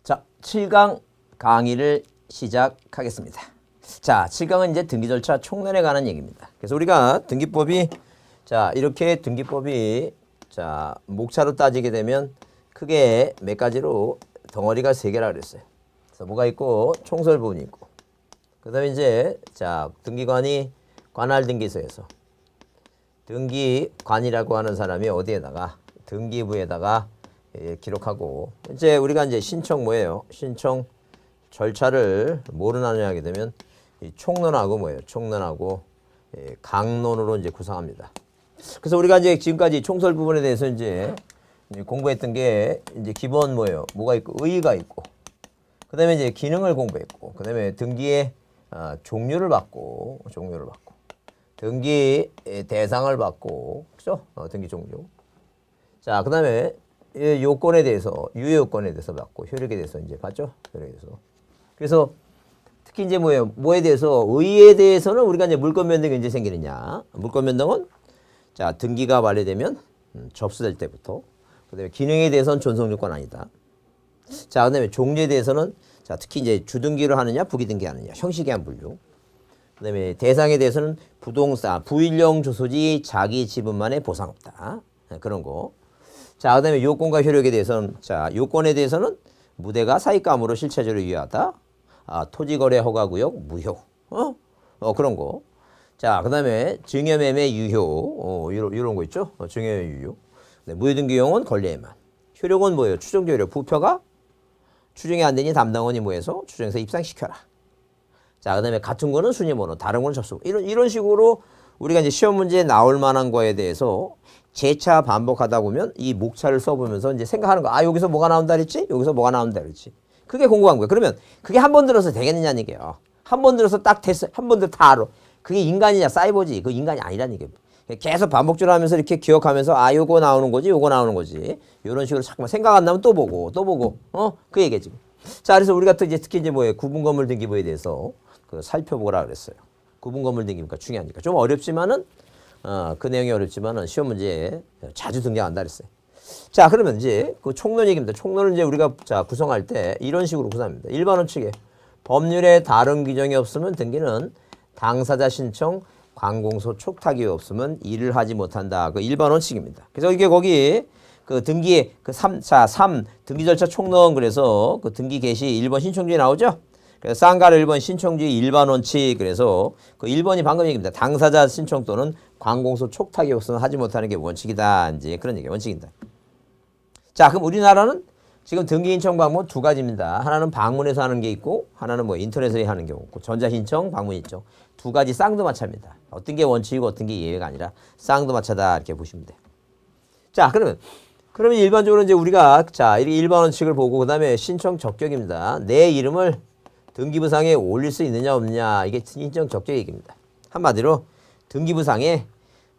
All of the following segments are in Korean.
자, 7강 강의를 시작하겠습니다. 자, 7강은 이제 등기 절차 총론에 관한 얘기입니다. 그래서 우리가 등기법이 자, 이렇게 등기법이 자, 목차로 따지게 되면 크게 몇 가지로 덩어리가 3개라 그랬어요. 그래서 뭐가 있고 총설 부분이 있고 그다음에 이제 자, 등기관이 관할 등기소에서 등기관이라고 하는 사람이 어디에다가 등기부에다가 기록하고 이제 우리가 이제 신청 뭐예요? 신청 절차를 뭐로 나누냐 하게 되면 이 총론하고 뭐예요? 총론하고 강론으로 이제 구성합니다. 그래서 우리가 이제 지금까지 총설 부분에 대해서 이제 공부했던 게 이제 기본 뭐예요? 뭐가 있고 의의가 있고 그다음에 이제 기능을 공부했고 그다음에 등기의 종류를 받고 등기 대상을 받고 그죠? 등기 종류. 자, 그다음에 요건에 대해서 유효 요건에 대해서 받고 효력에 대해서 이제 봤죠? 효력에 대해서. 그래서 특히 이제 뭐예요? 뭐에 대해서 의의에 대해서는 우리가 이제 물권 변동이 언제 생기느냐? 물권 변동은 자, 등기가 완료되면 접수될 때부터. 그다음에 기능에 대해서는 존속 요건 아니다. 자, 그다음에 종류에 대해서는 자, 특히 이제 주등기를 하느냐, 부기등기 하느냐, 형식의 분류. 그다음에 대상에 대해서는 부동산, 부일용 주소지 자기 지분만의 보상 없다. 그런 거. 자, 그다음에 요건과 효력에 대해서는 자, 요건에 대해서는 무대가 사익감으로 실체적으로 유효하다. 토지거래 허가구역 무효. 그런 거. 자, 그다음에 증여매매 유효. 이런 거 있죠? 증여매매 유효. 네, 무효등기용은 권리에만. 효력은 뭐예요? 추정적 효력. 부표가 추정이 안 되니 담당원이 뭐해서 추정해서 입상시켜라. 자, 그다음에 같은 거는 순위번호, 다른 거는 접수. 이런 식으로 우리가 이제 시험 문제에 나올 만한 거에 대해서 재차 반복하다 보면 이 목차를 써보면서 이제 생각하는 거. 여기서 뭐가 나온다 그랬지? 여기서 뭐가 나온다 그랬지? 그게 공부한 거예요. 그러면 그게 한 번 들어서 되겠느냐는 얘기예요. 한 번 들어서 딱 됐어. 한 번 들어 다 알아. 그게 인간이냐 사이버지. 그 인간이 아니라는 얘기예요. 계속 반복적으로 하면서 이렇게 기억하면서 요거 나오는 거지, 요거 나오는 거지. 이런 식으로 자꾸만 생각 안 나면 또 보고. 그 얘기지. 자, 그래서 우리가 또 이제 특히 이제 뭐예요? 구분 건물 등기부에 대해서 그 살펴보라 그랬어요. 구분 건물 등기부가 중요하니까. 좀 어렵지만은 그 내용이 어렵지만은 시험 문제에 자주 등장한다 그랬어요. 자, 그러면 이제 그 총론 얘기입니다. 총론을 이제 우리가 자, 구성할 때 이런 식으로 구성합니다. 1번 원칙에 법률에 다른 규정이 없으면 등기는 당사자 신청 관공서 촉탁이 없으면 일을 하지 못한다. 그 1번 원칙입니다. 그래서 이게 거기 그 등기의 그 3 등기 절차 총론 그래서 그 등기 개시 1번 신청주의 나오죠? 그래서 쌍가를 1번 신청주의 일반 원칙 그래서 그 1번이 방금 얘기입니다. 당사자 신청 또는 관공서 촉탁이 없으면 하지 못하는 게 원칙이다. 이제 그런 얘기 원칙이다. 자, 그럼 우리나라는 지금 등기 신청 방법 두 가지입니다. 하나는 방문해서 하는 게 있고 하나는 뭐 인터넷에 하는 경우 있고 전자 신청, 방문 신청 두 가지 쌍두마차입니다. 어떤 게 원칙이고 어떤 게 예외가 아니라 쌍두마차다 이렇게 보시면 돼요. 자, 그러면 일반적으로 이제 우리가 자, 이렇게 일반 원칙을 보고 그다음에 신청 적격입니다. 내 이름을 등기부상에 올릴 수 있느냐 없느냐 이게 신청 적격 얘기입니다. 한마디로 등기부상에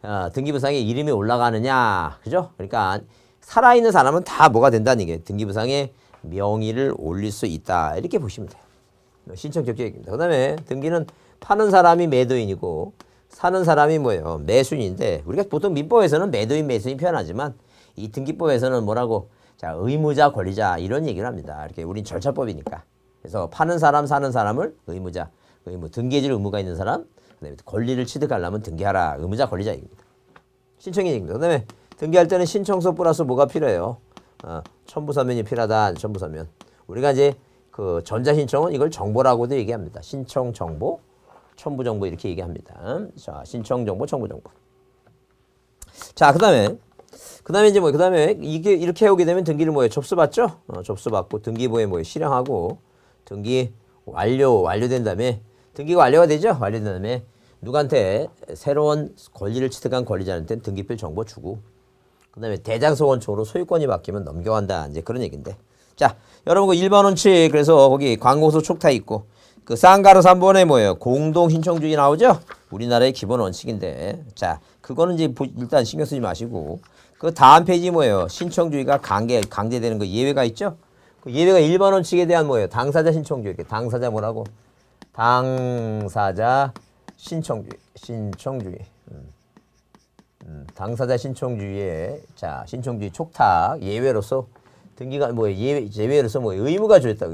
이름이 올라가느냐, 그죠? 그러니까 살아있는 사람은 다 뭐가 된다는 얘기예요. 등기부상에 명의를 올릴 수 있다 이렇게 보시면 돼요. 신청 적격 얘기입니다. 그다음에 등기는 파는 사람이 매도인이고 사는 사람이 뭐예요? 매수인인데 우리가 보통 민법에서는 매도인, 매수인 표현하지만 이 등기법에서는 뭐라고? 자, 의무자, 권리자 이런 얘기를 합니다. 이렇게 우린 절차법이니까. 그래서 파는 사람, 사는 사람을 의무자, 등기해줄 의무가 있는 사람, 그다음에 권리를 취득하려면 등기하라. 의무자, 권리자 얘기입니다. 신청이 얘기입니다. 그다음에 등기할 때는 신청서 플러스 뭐가 필요해요? 첨부서면이 필요하다. 첨부서면. 우리가 이제 그 전자신청은 이걸 정보라고도 얘기합니다. 신청 정보, 첨부 정보 이렇게 얘기합니다. 자, 신청 정보, 첨부 정보. 자, 그다음에 이제 그다음에 이게 이렇게 해오게 되면 등기를 뭐예요? 접수받죠? 접수받고 등기부에 뭐예요? 실행하고 등기 완료된 다음에 등기가 완료가 되죠? 완료된 다음에 누구한테 새로운 권리를 취득한 권리자한테 등기필 정보 주고 그다음에 대장소원청으로 소유권이 바뀌면 넘겨간다. 이제 그런 얘기인데. 자, 여러분 그 1번 원칙 그래서 거기 관공서 촉탁 있고 그 쌍가루 3번에 뭐예요? 공동 신청주의 나오죠? 우리나라의 기본 원칙인데. 자, 그거는 이제 일단 신경 쓰지 마시고 그 다음 페이지 뭐예요? 신청주의가 강제되는 거 예외가 있죠? 그 예외가 1번 원칙에 대한 뭐예요? 당사자 신청주의. 당사자 뭐라고? 당사자 신청주의. 당사자 신청주의에 자, 신청주의 촉탁 예외로서 등기가 뭐예요? 제외로서 뭐예요? 의무가 주었다.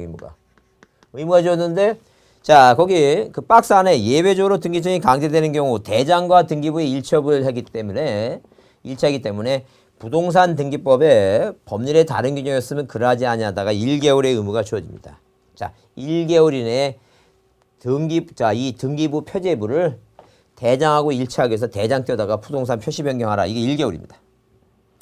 의무가 주었는데 자 거기 그 박스 안에 예외적으로 등기증이 강제되는 경우 대장과 등기부의 일처분을 하기 때문에 일차이기 때문에 부동산 등기법에 법률의 다른 규정이었으면 그러하지 아니하다가 1개월의 의무가 주어집니다. 자 1개월 이내에 이 등기부 표제부를 대장하고 일치하기 위해서 대장 떼다가 부동산 표시 변경하라. 이게 1개월입니다.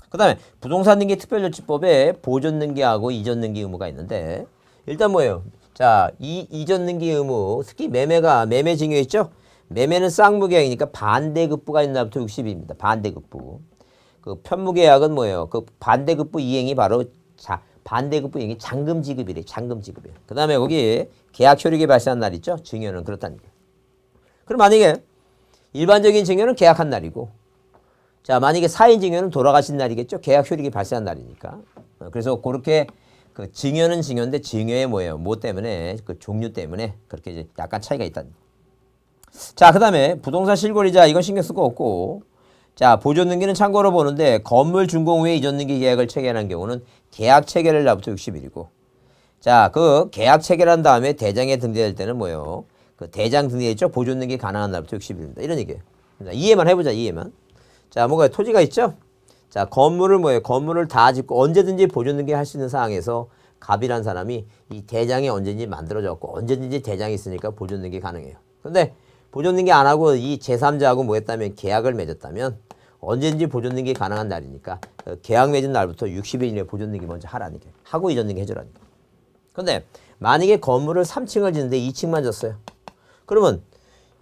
그 다음에 부동산 등기 특별조치법에 보존 등기하고 이전 등기 의무가 있는데 일단 뭐예요? 자, 이전 등기 의무, 특히 매매 증여 있죠? 매매는 쌍무계약이니까 반대급부가 있는 날부터 60일입니다. 반대급부. 그 편무계약은 뭐예요? 그 반대급부 이행이 바로 반대급부 이행이 잔금 지급이래. 잔금 지급이에요. 그 다음에 거기 계약 효력이 발생한 날 있죠? 증여는 그렇다는 거예요. 그럼 만약에 일반적인 증여는 계약한 날이고 자 만약에 사인 증여는 돌아가신 날이겠죠. 계약 효력이 발생한 날이니까. 그래서 그렇게 그 증여는 증여인데 증여의 뭐예요? 뭐 때문에 그 종류 때문에 그렇게 이제 약간 차이가 있다는. 자 그다음에 부동산 실권이자 이건 신경 쓸 거 없고 자 보존 등기는 참고로 보는데 건물 준공 후에 이전 등기 계약을 체결한 경우는 계약 체결일 날부터 60일이고 자 그 계약 체결한 다음에 대장에 등재될 때는 뭐예요? 그 대장 등기했죠? 보존 등기 가능한 날부터 60일입니다. 이런 얘기예요. 이해만 해보자. 이해만. 자 뭐가 토지가 있죠? 자 건물을 뭐예요? 건물을 다 짓고 언제든지 보존 등기 할 수 있는 상황에서 갑이란 사람이 이 대장이 언제든지 만들어졌고 언제든지 대장이 있으니까 보존 등기 가능해요. 근데 보존 등기 안 하고 이 제3자하고 뭐 했다면 계약을 맺었다면 언제든지 보존 등기 가능한 날이니까 계약 맺은 날부터 60일 이내에 보존 등기 먼저 하라는 게 하고 이전 등기 해주라는 게. 근데 만약에 건물을 3층을 짓는데 2층만 졌어요. 그러면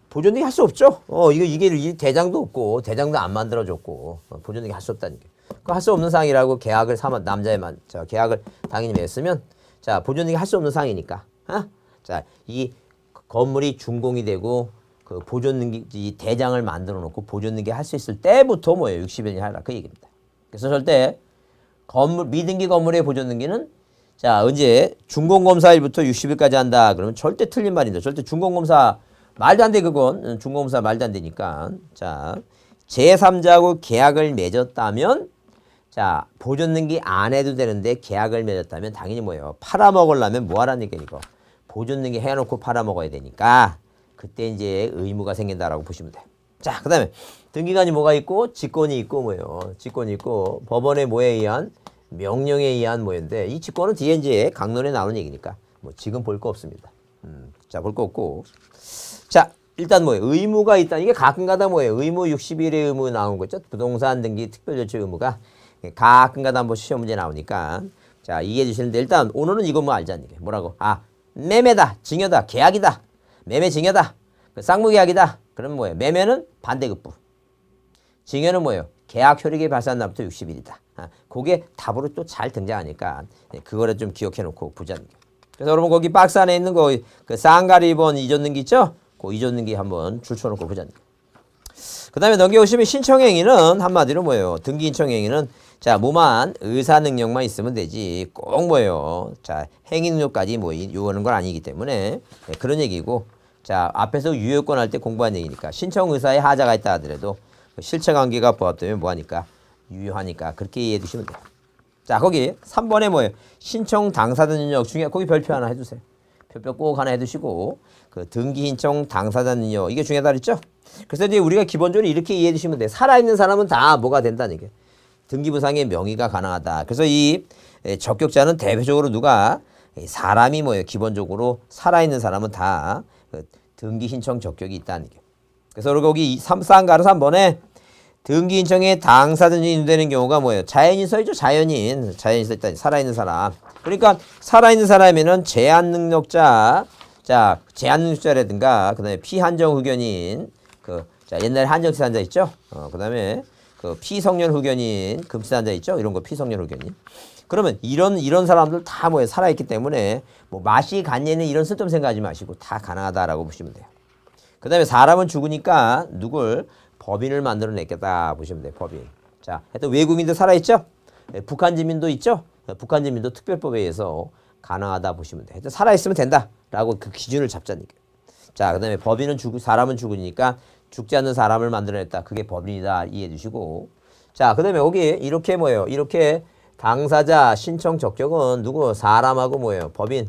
보존 등기 할 수 없죠. 이게 대장도 없고 대장도 안 만들어줬고 보존 등기 할 수 없다는 게. 그 할 수 없는 상황이라고 계약을 남자애만 계약을 당연히 맺었으면 자 보존 등기 할 수 없는 상황이니까. 자 이 건물이 준공이 되고 그 보존 등기 이 대장을 만들어 놓고 보존 등기 할 수 있을 때부터 뭐예요? 60일이 하라 그 얘기입니다. 그래서 절대 건물 미등기 건물의 보존 등기는 자 언제 준공검사일부터 60일까지 한다. 그러면 절대 틀린 말인데 절대 준공검사 말도 안 돼. 그건 준공검사 말도 안 되니까. 자 제3자하고 계약을 맺었다면 자 보존 등기 안 해도 되는데 계약을 맺었다면 당연히 뭐예요? 팔아먹으려면 뭐 하라는 얘기야 이거. 보존 등기 해놓고 팔아먹어야 되니까 그때 이제 의무가 생긴다라고 보시면 돼요. 자 그 다음에 등기관이 뭐가 있고 직권이 있고 뭐예요? 직권이 있고 법원의 뭐에 의한 명령에 의한 뭐인데 이 직권은 뒤에 이제 강론에 나오는 얘기니까 뭐 지금 볼 거 없습니다. 자 볼 거 없고 자 일단 뭐예요? 의무가 있다. 이게 가끔가다 뭐예요? 의무 60일의 의무 나온 거죠. 부동산 등기 특별조치 의무가 가끔가다 한번 시험 문제 나오니까 자 이해해 주시는데 일단 오늘은 이거 뭐 알자는 얘기예요. 뭐라고? 매매다, 증여다, 계약이다. 매매 증여다. 쌍무계약이다. 그러면 뭐예요? 매매는 반대급부. 증여는 뭐예요? 계약 효력이 발생한 날부터 60일이다. 그게 답으로 또 잘 등장하니까 그거를 좀 기억해 놓고 보자는 거예요. 그래서 여러분 거기 박스 안에 있는 거 그 쌍가리 2번 이전 등기 있죠? 그 이전 등기 한번 줄쳐놓고 보자는 거예요. 그 다음에 넘겨오시면 신청행위는 한마디로 뭐예요? 등기 신청행위는 자 뭐만 의사 능력만 있으면 되지 꼭 뭐예요? 자 행위 능력까지 뭐 요구하는 건 아니기 때문에 그런 얘기고 자 앞에서 유효권 할 때 공부한 얘기니까 신청 의사에 하자가 있다 하더라도 실체 관계가 부합되면 뭐하니까 유효하니까 그렇게 이해해 두시면 돼요. 자 거기 3번에 뭐예요? 신청 당사자 능력 중에 거기 별표 하나 해주세요. 별표 꼭 하나 해두시고 그 등기 신청 당사자 능력 이게 중요하다 그랬죠? 그래서 이제 우리가 기본적으로 이렇게 이해해 두시면 돼요. 살아있는 사람은 다 뭐가 된다는 게 등기부상의 명의가 가능하다. 그래서 이 적격자는 대표적으로 누가 사람이 뭐예요? 기본적으로 살아있는 사람은 다 그 등기 신청 적격이 있다는 게. 그래서 거기 3가로 3번에 등기 신청에 당사자인이 인정되는 경우가 뭐예요? 자연인 써있죠? 자연인 써있다. 살아있는 사람. 그러니까 살아있는 사람에는 제한 능력자, 자 제한 능력자라든가 그다음에 피한정 의견인 자 옛날에 한정치산자 있죠? 그다음에 그 피성년 후견인 금치산자 있죠? 이런 거 피성년 후견인. 그러면 이런 사람들 다 뭐예요? 살아있기 때문에 뭐 맛이 간예는 이런 쓸데없는 생각하지 마시고 다 가능하다라고 보시면 돼요. 그 다음에 사람은 죽으니까 누굴 법인을 만들어냈겠다 보시면 돼요. 법인. 자, 하여튼 외국인도 살아있죠? 북한 주민도 있죠? 북한 주민도 특별법에 의해서 가능하다 보시면 돼요. 하여튼 살아있으면 된다라고 그 기준을 잡자는 얘기예요. 자, 그 다음에 법인은 사람은 죽으니까 죽지 않는 사람을 만들어냈다. 그게 법인이다. 이해해 주시고. 자, 그 다음에 여기 이렇게 뭐예요? 이렇게 당사자 신청 적격은 누구? 사람하고 뭐예요? 법인.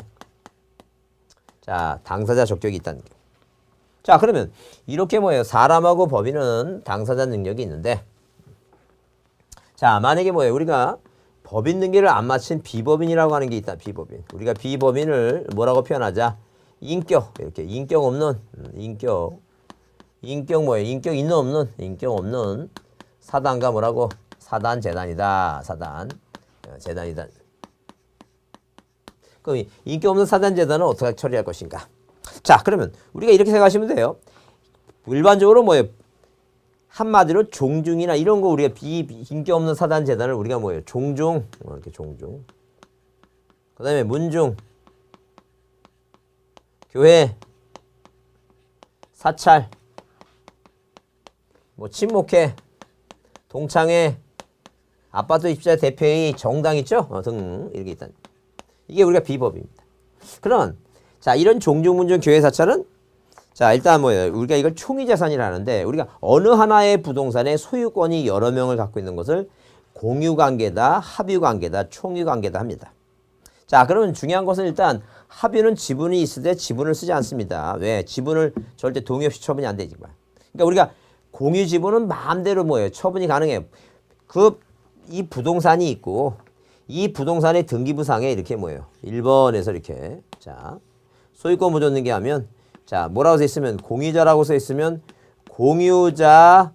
자, 당사자 적격이 있다는 게. 자, 그러면 이렇게 뭐예요? 사람하고 법인은 당사자 능력이 있는데, 자, 만약에 뭐예요? 우리가 법인 능력을 안 마친 비법인이라고 하는 게 있다. 비법인. 우리가 비법인을 뭐라고 표현하자? 인격. 이렇게 인격 없는 인격 뭐예요? 인격 있는 없는? 인격 없는 사단과 뭐라고? 사단 재단이다. 사단 재단이다. 그럼 인격 없는 사단 재단은 어떻게 처리할 것인가? 자, 그러면 우리가 이렇게 생각하시면 돼요. 일반적으로 뭐예요? 한마디로 종중이나 이런 거 우리가 인격 없는 사단 재단을 우리가 뭐예요? 종중. 이렇게 종중. 그다음에 문중. 교회. 사찰. 뭐 친목회. 동창회. 아파트 입주자 대표회의, 정당 있죠? 등 이렇게 있다. 이게 우리가 비법입니다. 그럼 자, 이런 종중, 문중, 교회, 사찰은 자, 일단 뭐예요? 우리가 이걸 총유자산이라 하는데, 우리가 어느 하나의 부동산의 소유권이 여러 명을 갖고 있는 것을 공유관계다, 합유관계다, 총유관계다 합니다. 자, 그러면 중요한 것은 일단 합유는 지분이 있을 때 지분을 쓰지 않습니다. 왜? 지분을 절대 동의 없이 처분이 안 되지만. 그러니까 우리가 공유 지분은 마음대로 뭐예요? 처분이 가능해요. 이 부동산이 있고, 이 부동산의 등기부상에 이렇게 뭐예요? 1번에서 이렇게. 자, 소유권 무조 등기하면, 자, 뭐라고 써 있으면, 공유자라고 써 있으면, 공유자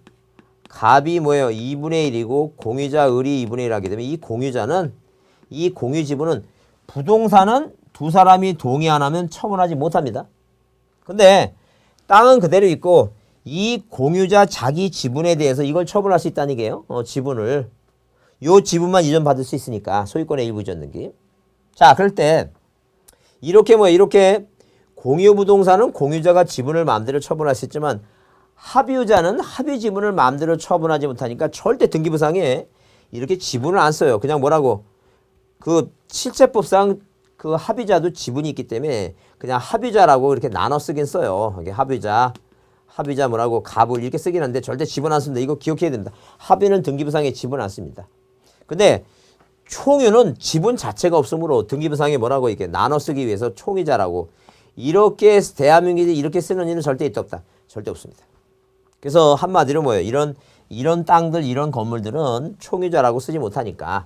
갑이 뭐예요? 2분의 1이고, 공유자 을이 2분의 1 하게 되면, 이 공유자는, 이 공유 지분은, 부동산은 두 사람이 동의 안 하면 처분하지 못합니다. 근데, 땅은 그대로 있고, 이 공유자 자기 지분에 대해서 이걸 처분할 수 있다는 게요. 지분을. 요 지분만 이전받을 수 있으니까, 소유권의 일부 이전 등기. 자, 그럴 때, 이렇게 뭐예요? 이렇게 공유 부동산은 공유자가 지분을 마음대로 처분할 수 있지만, 합유자는 합유 지분을 마음대로 처분하지 못하니까 절대 등기부상에 이렇게 지분을 안 써요. 그냥 뭐라고? 그 실체법상 그 합유자도 지분이 있기 때문에 그냥 합유자라고 이렇게 나눠 쓰긴 써요. 이게 합유자 뭐라고 갑을 이렇게 쓰긴 하는데 절대 지분 안 씁니다. 이거 기억해야 됩니다. 합유는 등기부상에 지분 안 씁니다. 근데 총유는 지분 자체가 없으므로 등기부상에 뭐라고 이렇게 나눠 쓰기 위해서 총유자라고 이렇게 대한민국이 이렇게 쓰는 일은 절대 있다 없다. 절대 없습니다. 그래서 한마디로 뭐예요? 이런 땅들, 이런 건물들은 총유자라고 쓰지 못하니까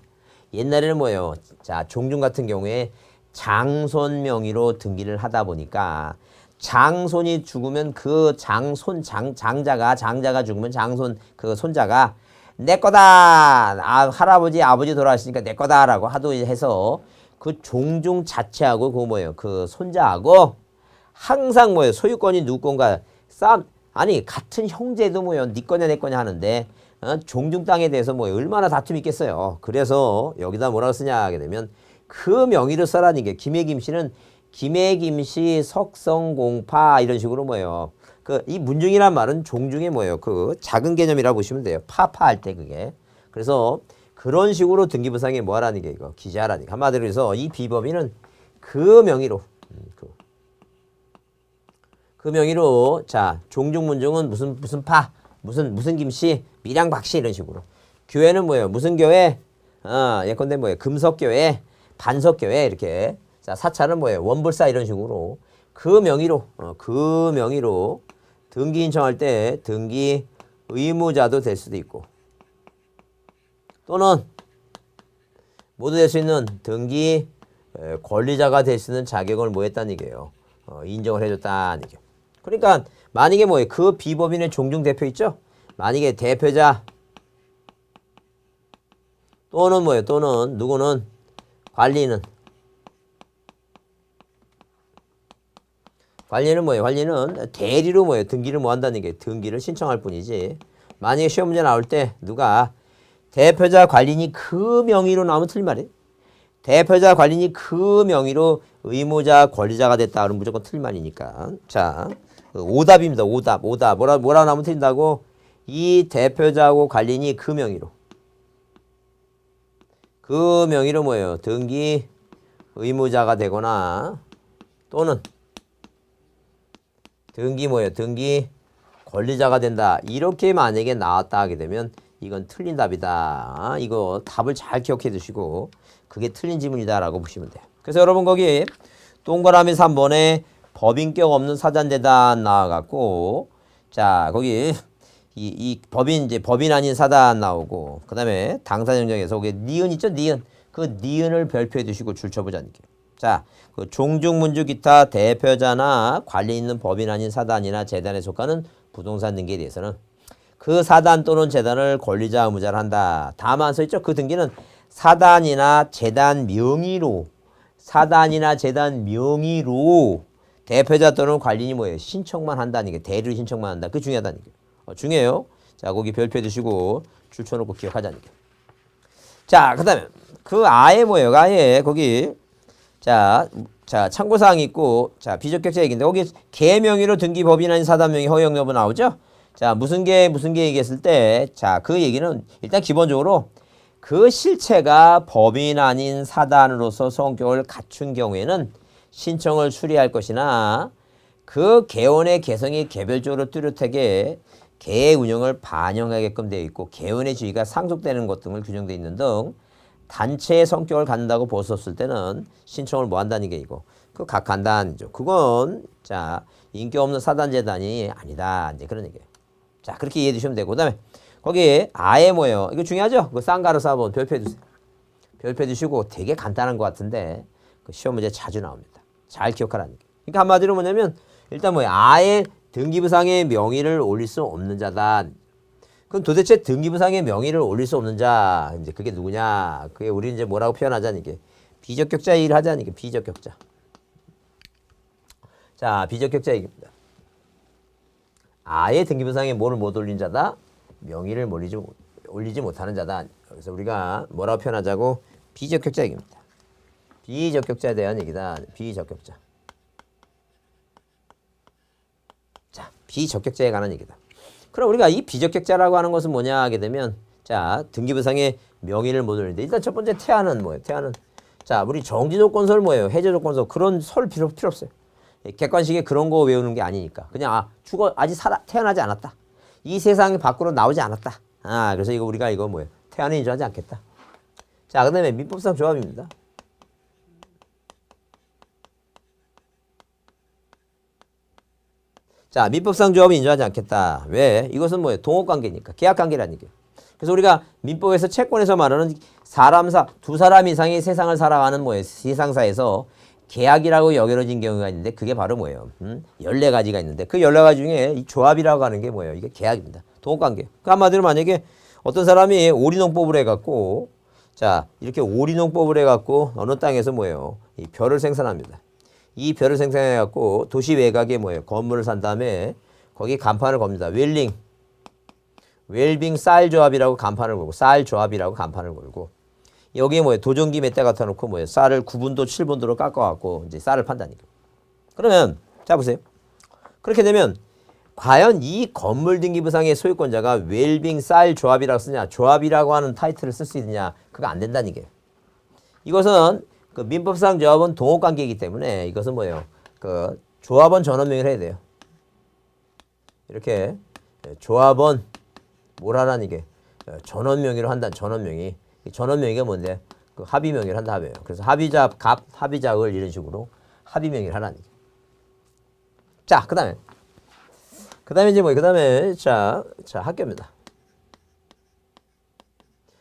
옛날에는 뭐예요? 자, 종중 같은 경우에 장손 명의로 등기를 하다 보니까 장손이 죽으면 그 장자가 죽으면 장손 그 손자가 내 거다. 할아버지 아버지 돌아가시니까 내 거다라고 하도 해서 그 종중 자체하고 그 뭐예요? 그 손자하고 항상 뭐예요? 소유권이 누구 건가 같은 형제도 뭐예요? 네 거냐 내 거냐 하는데 종중 땅에 대해서 뭐 얼마나 다툼이 있겠어요. 그래서 여기다 뭐라고 쓰냐 하게 되면 그 명의로 써라는 게 김해 김씨는 김해 김씨 석성공파 이런 식으로 뭐예요? 이 문중이란 말은 종중의 뭐예요? 그 작은 개념이라고 보시면 돼요. 파파할 때 그게. 그래서 그런 식으로 등기부상에 뭐 하라는 게 이거 기재하라는 게. 한마디로 해서 이 비법인은 그 명의로 그 명의로 자, 종중 문중은 무슨 파, 무슨 김씨, 밀양 박씨 이런 식으로. 교회는 뭐예요? 무슨 교회? 예컨대 뭐예요? 금석교회, 반석교회 이렇게. 자, 사찰은 뭐예요? 원불사 이런 식으로 그 명의로 등기 신청할 때 등기 의무자도 될 수도 있고 또는 모두 될 수 있는 등기 권리자가 될 수 있는 자격을 뭐 했다는 얘기예요. 인정을 해줬다는 얘기예요. 그러니까 만약에 뭐예요? 그 비법인의 종중 대표 있죠? 만약에 대표자 또는 뭐예요? 또는 누구는 관리는 뭐예요? 관리는 대리로 뭐예요? 등기를 뭐 한다는 게 등기를 신청할 뿐이지. 만약에 시험 문제 나올 때 누가 대표자 관리인이 그 명의로 나오면 틀린 말이에요. 대표자 관리인이 그 명의로 의무자 권리자가 됐다 그러면 무조건 틀린 말이니까. 자, 오답입니다. 오답. 뭐라고 나오면 틀린다고? 이 대표자하고 관리인이 그 명의로 뭐예요? 등기 의무자가 되거나 또는 등기 권리자가 된다. 이렇게 만약에 나왔다 하게 되면 이건 틀린 답이다. 이거 답을 잘 기억해 두시고 그게 틀린 지문이다라고 보시면 돼요. 그래서 여러분 거기 동그라미 3번에 법인격 없는 사단재단 나와갖고 자 거기 이 법인 아닌 사단 나오고 그다음에 당사정정에서 거기 니은 있죠 니은 그 니은을 별표해 두시고 줄 쳐보자는 게. 자, 그 종중문주 기타 대표자나 관리 있는 법인 아닌 사단이나 재단에 속하는 부동산 등기에 대해서는 그 사단 또는 재단을 권리자 의무자를 한다. 다만 써있죠. 그 등기는 사단이나 재단 명의로 대표자 또는 관리인이 뭐예요? 신청만 한다는 게 대리로 신청만 한다. 그게 중요하다는 게. 중요해요. 자, 거기 별표 해두시고 줄 쳐놓고 기억하자는 게. 자, 그 다음에 그 아예 뭐예요? 아예 거기 자, 참고사항이 있고 자, 비적격자 얘기인데 거기 개 명의로 등기 법인 아닌 사단 명의 허용 여부 나오죠? 자, 무슨 개 얘기했을 때 자, 그 얘기는 일단 기본적으로 그 실체가 법인 아닌 사단으로서 성격을 갖춘 경우에는 신청을 수리할 것이나 그 개원의 개성이 개별적으로 뚜렷하게 개의 운영을 반영하게끔 되어 있고 개원의 지위가 상속되는 것 등을 규정되어 있는 등 단체의 성격을 갖는다고 보셨을 때는 신청을 뭐 한다는 얘기고 그 각한단이죠. 그건 자 인기 없는 사단재단이 아니다. 이제 그런 얘기예요. 자 그렇게 이해해 주시면 되고 그다음에 거기 아예 뭐예요? 이거 중요하죠? 그 쌍가루 4번 별표해 주세요. 별표해 주시고 되게 간단한 것 같은데 그 시험 문제 자주 나옵니다. 잘 기억하라는 얘기. 그러니까 한마디로 뭐냐면 일단 뭐예요? 아예 등기부상의 명의를 올릴 수 없는 자다. 그럼 도대체 등기부상의 명의를 올릴 수 없는 자 이제 그게 누구냐? 그게 우리 이제 뭐라고 표현하자는 게 비적격자 얘기를 하자는 게 비적격자. 자 비적격자 얘기입니다. 아예 등기부상에 뭐를 못 올린 자다? 명의를 올리지 못하는 자다. 그래서 우리가 뭐라고 표현하자고 비적격자 얘기입니다. 비적격자에 대한 얘기다. 비적격자. 자, 비적격자에 관한 얘기다. 그럼 우리가 이 비적격자라고 하는 것은 뭐냐 하게 되면 자, 등기부상에 명의를 못 올리는데 일단 첫 번째 태아는 뭐예요? 태아는 자, 우리 정지조건설 뭐예요? 해제조건설 그런 설 필요 없어요. 객관식에 그런 거 외우는 게 아니니까. 그냥 아직 태어나지 않았다. 이 세상 밖으로 나오지 않았다. 그래서 이거 우리가 이거 뭐예요? 태아는 인정하지 않겠다. 자, 그다음에 민법상 조합입니다. 자, 민법상 조합은 인정하지 않겠다. 왜? 이것은 뭐예요? 동업관계니까. 계약관계라는 얘기예요. 그래서 우리가 민법에서 채권에서 말하는 두 사람 이상이 세상을 살아가는 뭐예요? 세상사에서 계약이라고 여겨진 경우가 있는데 그게 바로 뭐예요? 14가지가 있는데 그 14가지 중에 이 조합이라고 하는 게 뭐예요? 이게 계약입니다. 동업관계. 그 한마디로 만약에 어떤 사람이 오리농법을 해갖고 자 이렇게 오리농법을 해갖고 어느 땅에서 뭐예요? 이 벼를 생산합니다. 이 벼를 생산해갖고 도시 외곽에 뭐예요? 건물을 산 다음에 거기 간판을 겁니다. 웰빙 쌀 조합이라고 간판을 걸고 쌀 조합이라고 간판을 걸고 여기에 뭐예요? 도전기 몇 대 갖다 놓고 뭐예요? 쌀을 9분도 7분도로 깎아갖고 이제 쌀을 판다니까. 그러면 자 보세요. 그렇게 되면 과연 이 건물 등기부상의 소유권자가 웰빙 쌀 조합이라고 쓰냐? 조합이라고 하는 타이틀을 쓸 수 있느냐? 그거 안 된다는 게. 이것은 그 민법상 조합은 동업관계이기 때문에 이것은 뭐예요? 그 조합원 전원명의를 해야 돼요. 이렇게 조합원 뭘 하라는 이게 전원명의로 한다. 전원명의. 전원명의가 뭔데? 그 합의명의를 한다 합의예요. 그래서 합의자 갑, 합의자을 이런 식으로 합의명의를 하라는 얘기. 자, 그다음에 이제 뭐예요? 그다음에 자 학교입니다.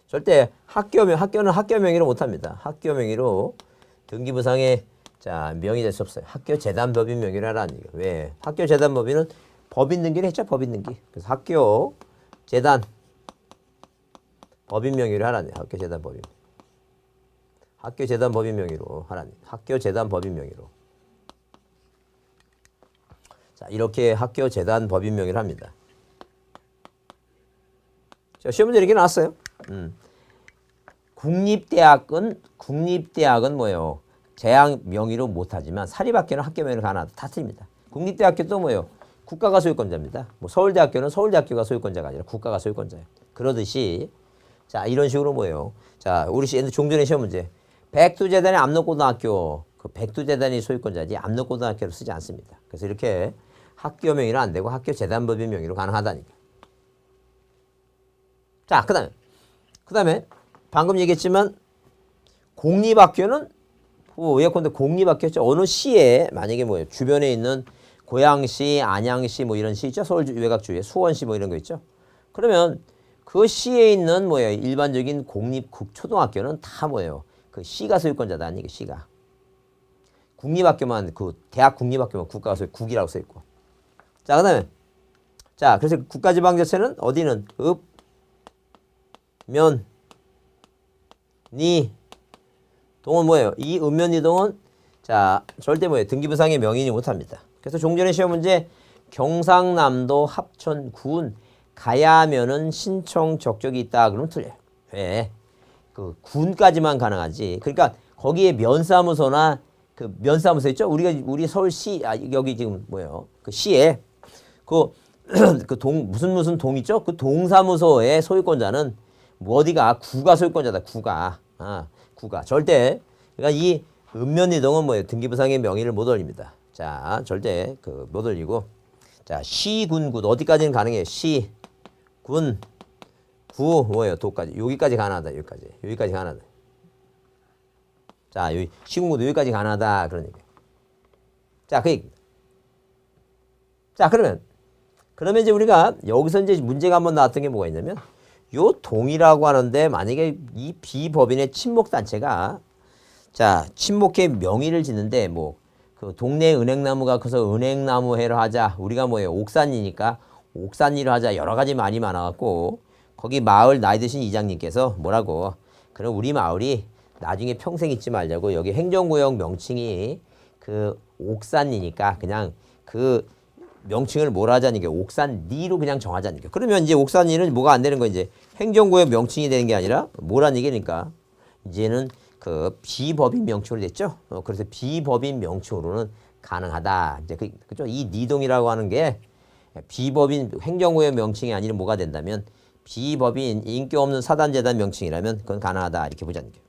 절대 학교는 학교 명의로 못 합니다. 학교 명의로 등기부상에 자 명의 될 수 없어요. 학교 재단 법인 명의로 하라는 얘기예요. 왜? 학교 재단 법인은 법인 등기를 했죠. 법인 등기. 그래서 학교 재단 법인 명의로 하라는 얘기예요. 학교 재단 법인. 학교 재단 법인 명의로 하라는 얘기예요. 학교 재단 법인 명의로. 자, 이렇게 학교 재단 법인 명의를 합니다. 자, 시험 문제 이렇게 나왔어요. 국립대학은 뭐예요? 재학 명의로 못하지만 사립학교는 학교 명의로 가능하다. 다 틀립니다. 국립대학교도 뭐예요? 국가가 소유권자입니다. 뭐 서울대학교는 서울대학교가 소유권자가 아니라 국가가 소유권자예요. 그러듯이 자 이런 식으로 뭐예요? 자 우리 종전의 시험 문제 백두재단의 압록고등학교 그 백두재단이 소유권자지 압록고등학교를 쓰지 않습니다. 그래서 이렇게 학교 명의로 안 되고 학교 재단법인 명의로 가능하다니까. 자, 그다음에 방금 얘기했지만 공립학교는 예컨대 공립학교죠. 어느 시에 만약에 뭐예요? 주변에 있는 고양시, 안양시 뭐 이런 시 있죠. 서울 외곽주에 수원시 뭐 이런 거 있죠. 그러면 그 시에 있는 뭐예요? 일반적인 공립 국초등학교는 다 뭐예요? 그 시가 소유권자다 이게 시가. 국립학교만 그 대학 국립학교만 국가가 소유 국이라고 써 있고. 자, 그다음에 자, 그래서 국가지방자치는 어디는 읍, 면, 니, 동은 뭐예요? 이 읍면이동은 자 절대 뭐예요? 등기부상의 명인이 못합니다. 그래서 종전의 시험 문제 경상남도 합천군 가야 하면은 신청 적적이 있다 그러면 틀려요. 왜? 그 군까지만 가능하지. 그러니까 거기에 면사무소나 그 면사무소 있죠? 우리 서울시 여기 지금 뭐예요? 그 시에 그 동 무슨 동 있죠? 그 동사무소의 소유권자는 뭐 어디가 구가 소유권자다. 구가 절대 그러니까 이 읍면이동은 뭐예요? 등기부상의 명의를 못 올립니다. 자 절대 그 못 올리고 자 시군구 어디까지는 가능해요? 시, 군, 구 뭐예요? 도까지 여기까지 가능하다. 여기까지 가능하다. 자 여기 시군구도 여기까지 가능하다 그런 얘기. 자 그 얘기. 자 그러면 이제 우리가 여기서 이제 문제가 한번 나왔던 게 뭐가 있냐면 요 동이라고 하는데 만약에 이 비법인의 친목단체가 자 친목회 명의를 짓는데 뭐 그 동네 은행나무가 커서 은행나무회를 하자 우리가 뭐예요 옥산이니까 옥산리를 하자 여러 가지 말이 많아갖고 거기 마을 나이 드신 이장님께서 뭐라고 그럼 우리 마을이 나중에 평생 잊지 말자고 여기 행정구역 명칭이 그 옥산리니까 그냥 그 명칭을 뭐라 하자는 게 옥산리로 그냥 정하자는 게 그러면 이제 옥산리는 뭐가 안 되는 거 이제 행정구역 명칭이 되는 게 아니라 뭐란 얘기니까 이제는 그 비법인 명칭으로 됐죠. 그래서 비법인 명칭으로는 가능하다. 이제 그죠? 이 니동이라고 하는 게 비법인 행정구역 명칭이 아니라 뭐가 된다면 비법인 인기 없는 사단재단 명칭이라면 그건 가능하다 이렇게 보자는 거예요.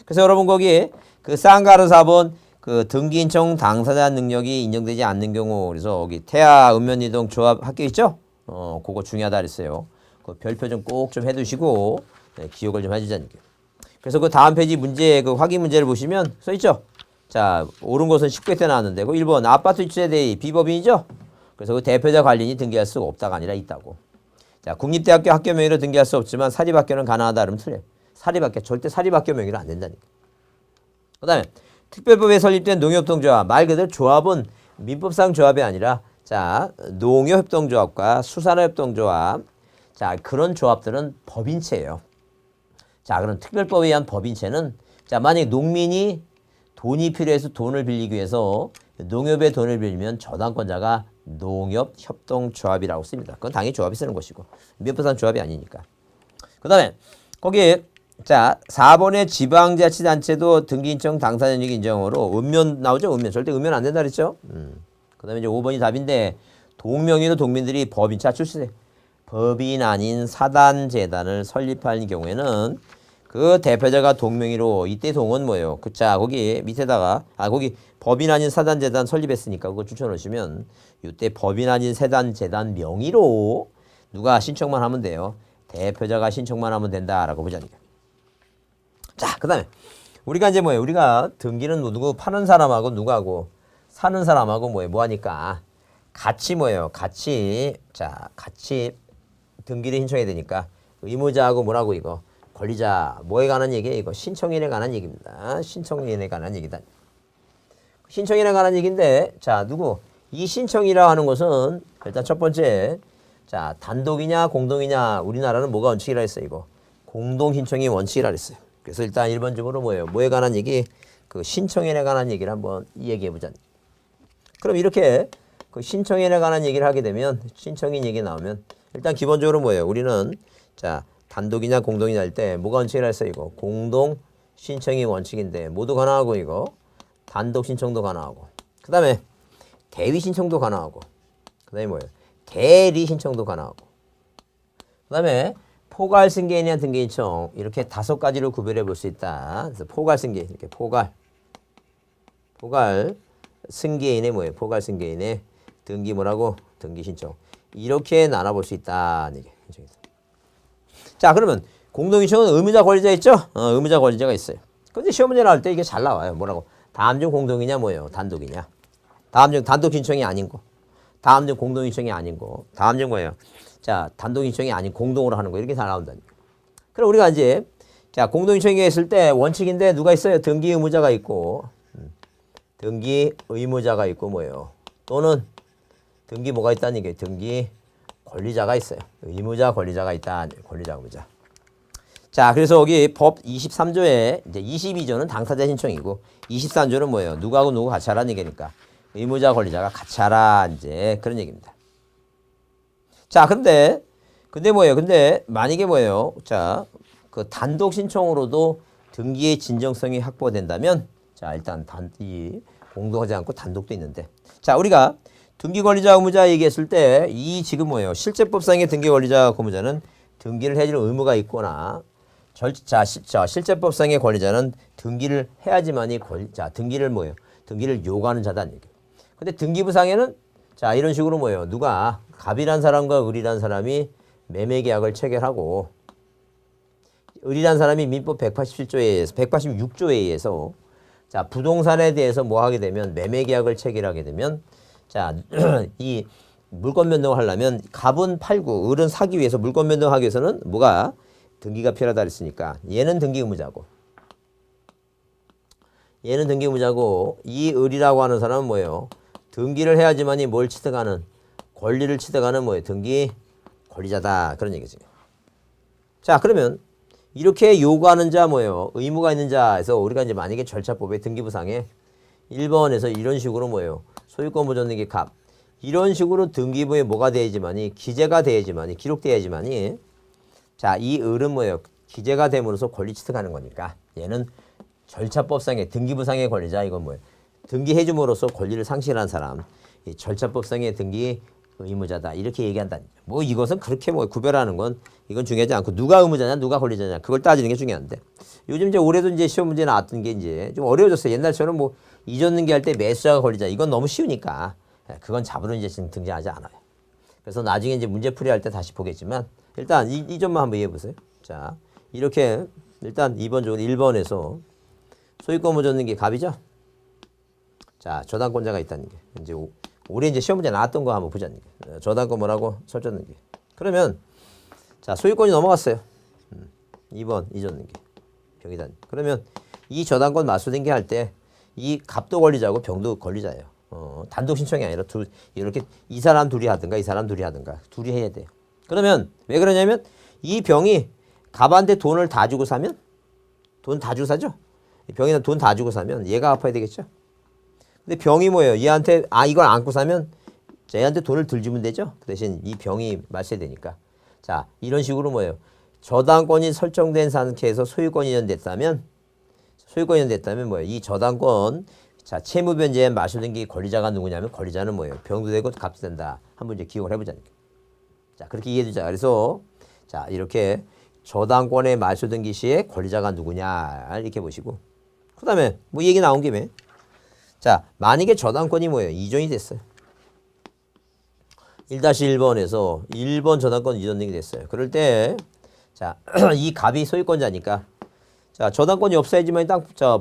그래서 여러분 거기에 그 쌍가루 4번 그 등기인청 당사자 능력이 인정되지 않는 경우 그래서 여기 태아 읍면이동 조합 학교 있죠? 그거 중요하다 그랬어요. 그 별표 좀 꼭 좀 해두시고 네, 기억을 좀 해주자는 거예요. 그래서 그 다음 페이지 문제 그 확인 문제를 보시면 써 있죠. 자 옳은 것은 19회 때 나왔는데 그 1번 아파트 주체대의 비법인이죠. 그래서 그 대표자 관리인이 등기할 수 없다가 아니라 있다고. 자 국립대학교 학교 명의로 등기할 수 없지만 사립학교는 가능하다 그러면 틀려요. 사립학교 절대 사립학교 명의로 안 된다니까. 그 다음에 특별법에 설립된 농협동조합 말 그대로 조합은 민법상 조합이 아니라 자 농협협동조합과 수산협동조합 자 그런 조합들은 법인체예요. 자 그럼 특별법에 의한 법인체는 자 만약에 농민이 돈이 필요해서 돈을 빌리기 위해서 농협에 돈을 빌리면 저당권자가 농협협동조합이라고 씁니다. 그건 당연히 조합이 쓰는 것이고 민법상 조합이 아니니까. 그 다음에 거기에 자 4번의 지방자치단체도 등기인청 당사자력 인정으로 읍면 나오죠. 읍면 절대 읍면 안 된다 그랬죠. 그 다음에 이제 5번이 답인데 동명의로 동민들이 법인차 출시세 법인 아닌 사단재단을 설립할 경우에는 그 대표자가 동명의로 이때 동은 뭐예요? 자 거기 밑에다가 거기 법인 아닌 사단재단 설립했으니까 그거 추천하시면 이때 법인 아닌 사단재단 명의로 누가 신청만 하면 돼요. 대표자가 신청만 하면 된다라고 보자니까. 자, 그 다음에 우리가 이제 뭐예요? 우리가 등기는 누구 파는 사람하고 누구하고 사는 사람하고 뭐 하니까 같이 뭐예요? 같이 등기를 신청해야 되니까 의무자하고 뭐라고 이거 권리자 뭐에 관한 얘기예요? 이거 신청인에 관한 얘기입니다. 신청인에 관한 얘기다. 신청인에 관한 얘기인데 자 누구 이 신청이라 하는 것은 일단 첫 번째 자 단독이냐 공동이냐 우리나라는 뭐가 원칙이라 했어요? 이거 공동 신청이 원칙이라 했어요. 그래서 일단 1번적으로 뭐예요? 뭐에 관한 얘기? 그 신청인에 관한 얘기를 한번 얘기해 보자. 그럼 이렇게 그 신청인에 관한 얘기를 하게 되면 신청인 얘기 나오면 일단 기본적으로 뭐예요? 우리는 자 단독이냐 공동이냐 할 때 뭐가 원칙이라 했어요? 이거 공동 신청이 원칙인데 모두 가능하고 이거 단독 신청도 가능하고 그 다음에 대위 신청도 가능하고 그 다음에 뭐예요? 대리 신청도 가능하고 그 다음에 포괄 승계인이나 등기인청 이렇게 5가지로 구별해 볼 수 있다. 그래서 포괄 승계인 이렇게 포괄 승계인의 뭐예요? 포괄 승계인의 등기 뭐라고? 등기 신청 이렇게 나눠 볼 수 있다. 이게 자, 그러면 공동인칭은 의무자 권리자 있죠? 의무자 권리자가 있어요. 근데 시험 문제 나올 때 이게 잘 나와요. 뭐라고? 다음 중 공동이냐 뭐예요? 단독이냐? 다음 중 단독 신청이 아닌 거. 다음 중 공동 신청이 아닌 거. 다음 중 뭐예요? 자, 단독 신청이 아닌 공동으로 하는 거. 이렇게 다 나온다니까. 그럼 우리가 이제 자, 공동 신청이 했을 때 원칙인데 누가 있어요? 등기 의무자가 있고 등기 의무자가 있고 뭐예요? 또는 등기 뭐가 있다는 게 등기 권리자가 있어요. 의무자 권리자가 있다. 권리자 의무자. 자, 그래서 여기 법 23조에 이제 22조는 당사자 신청이고 23조는 뭐예요? 누구하고 누구 같이 하라는 얘기니까 의무자 권리자가 같이 하라 이제 그런 얘기입니다. 자, 근데 뭐예요? 근데 만약에 뭐예요? 자, 그 단독 신청으로도 등기의 진정성이 확보된다면 자, 일단 이 공동하지 않고 단독도 있는데 자, 우리가 등기 권리자 의무자 얘기했을 때 이 지금 뭐예요? 실제법상의 등기 권리자 의무자는 등기를 해줄 의무가 있거나 실제법상의 권리자는 등기를 해야지만이 등기를 뭐예요? 등기를 요구하는 자다는 얘기예요. 근데 등기부상에는 자, 이런 식으로 뭐예요? 누가 갑이란 사람과 을이란 사람이 매매계약을 체결하고 을이란 사람이 민법 187조에 의해서 186조에 의해서 자, 부동산에 대해서 뭐 하게 되면 매매계약을 체결하게 되면 자, 이 물권 변동을 하려면 갑은 팔고 을은 사기 위해서 물권 변동하기 위해서는 뭐가 등기가 필요하다 그랬으니까 얘는 등기 의무자고 얘는 등기 의무자고 이 을이라고 하는 사람은 뭐예요? 등기를 해야지만이 뭘 취득하는 권리를 취득하는 뭐예요? 등기 권리자다 그런 얘기지. 자, 그러면 이렇게 요구하는 자 뭐예요? 의무가 있는 자에서 우리가 이제 만약에 절차법에 등기부상에 1번에서 이런 식으로 뭐예요? 소유권 보존등기 갑 이런 식으로 등기부에 뭐가 돼야지만이 기재가 돼야지만이 기록돼야지만이 자, 이 을은 뭐예요? 기재가 됨으로써 권리 취득하는 거니까 얘는 절차법상의 등기부상의 권리자 이건 뭐예요? 등기해줌으로써 권리를 상실한 사람 이 절차법상의 등기 의무자다 이렇게 얘기한다. 뭐 이것은 그렇게 뭐 구별하는 건 이건 중요하지 않고 누가 의무자냐 누가 권리자냐 그걸 따지는 게 중요한데 요즘 이제 올해도 이제 시험 문제 나왔던 게 이제 좀 어려워졌어요. 옛날처럼 뭐 이전 등기할 때 매수자가 권리자 이건 너무 쉬우니까 그건 잡으로 이제 지금 등장하지 않아요. 그래서 나중에 이제 문제풀이 할 때 다시 보겠지만 일단 이 점만 한번 이해해 보세요. 자, 이렇게 일단 2번 쪽은 1번에서 소유권 보존 등기 갑이죠. 자, 저당권자가 있다는 게 이제 올해 이제 시험 문제 나왔던 거 한번 보자는 게 저당권 뭐라고 설정 등기. 그러면 자, 소유권이 넘어갔어요. 2번 이전 등기 병이단. 그러면 이 저당권 맞수 등기 할 때 이 갑도 권리자고 병도 권리자예요. 단독 신청이 아니라 이렇게 이 사람 둘이 하든가 이 사람 둘이 하든가 둘이 해야 돼요. 그러면 왜 그러냐면 이 병이 갑한테 돈을 다 주고 사면 돈 다 주고 사죠. 병이는 돈 다 주고 사면 얘가 갚아야 되겠죠. 근데 병이 뭐예요? 얘한테 이걸 안고 사면 얘한테 돈을 덜 주면 되죠. 그 대신 이 병이 마셔야 되니까. 자, 이런 식으로 뭐예요? 저당권이 설정된 상태에서 소유권이 이전됐다면 뭐예요? 이 저당권 자, 채무 변제에 마실 등기 권리자가 누구냐면 권리자는 뭐예요? 병도 되고 값도 된다. 한번 이제 기억을 해보자니까. 자, 그렇게 이해해 주자. 그래서 자, 이렇게 저당권의 말소 등기 시에 권리자가 누구냐 이렇게 보시고 그다음에 뭐 얘기 나온 김에 자, 만약에 저당권이 뭐예요? 이전이 됐어요. 1-1번에서 1번 저당권 이전 등기 됐어요. 그럴 때 자, 이 갑이 소유권자니까 자, 저당권이 없어야지만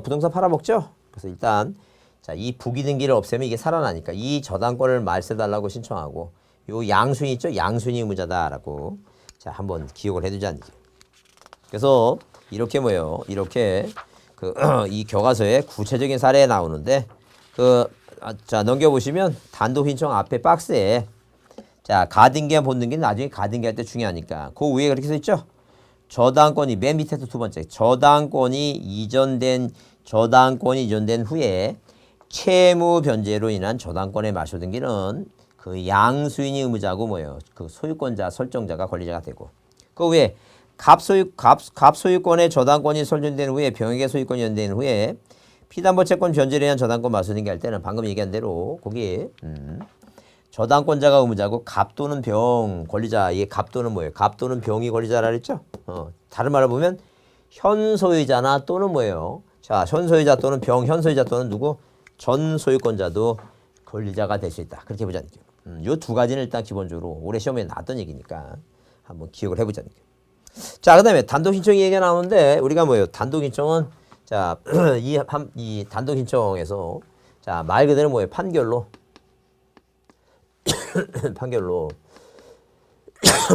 부동산 팔아먹죠. 그래서 일단 자, 이 부기 등기를 없애면 이게 살아나니까 이 저당권을 말세달라고 신청하고 요 양순이 있죠? 양순이 의무자다라고 자, 한번 기억을 해두자는 얘기예요. 그래서 이렇게 뭐예요? 이렇게 이 교과서에 구체적인 사례에 나오는데 자, 넘겨보시면 단독 신청 앞에 박스에 자, 가등기와 본등기는 나중에 가등기할 때 중요하니까 그 위에 그렇게 써 있죠? 저당권이 맨 밑에서 두 번째 저당권이 이전된 후에 채무 변제로 인한 저당권의 말소 등기는 그 양수인이 의무자고 뭐예요? 그 소유권자 설정자가 권리자가 되고 그 위에 갑소유권의 저당권이 설정된 후에 병에게 소유권이 연된 후에 피담보 채권 변제로 인한 저당권 말소 등기할 때는 방금 얘기한 대로 거기에 저당권자가 의무자고 갑 또는 병 권리자 이게 갑 또는 뭐예요? 갑 또는 병이 권리자라 그랬죠? 다른 말로 보면 현소유자나 또는 뭐예요? 자, 현소유자 또는 병 현소유자 또는 누구? 전 소유권자도 권리자가 될 수 있다. 그렇게 보자니까요. 요 두 가지는 일단 기본적으로 올해 시험에 나왔던 얘기니까 한번 기억을 해보자니까요. 자, 그 다음에 단독신청 얘기가 나오는데, 우리가 뭐예요? 단독신청은, 자, 이 단독신청에서, 자, 말 그대로 뭐예요? 판결로. 판결로.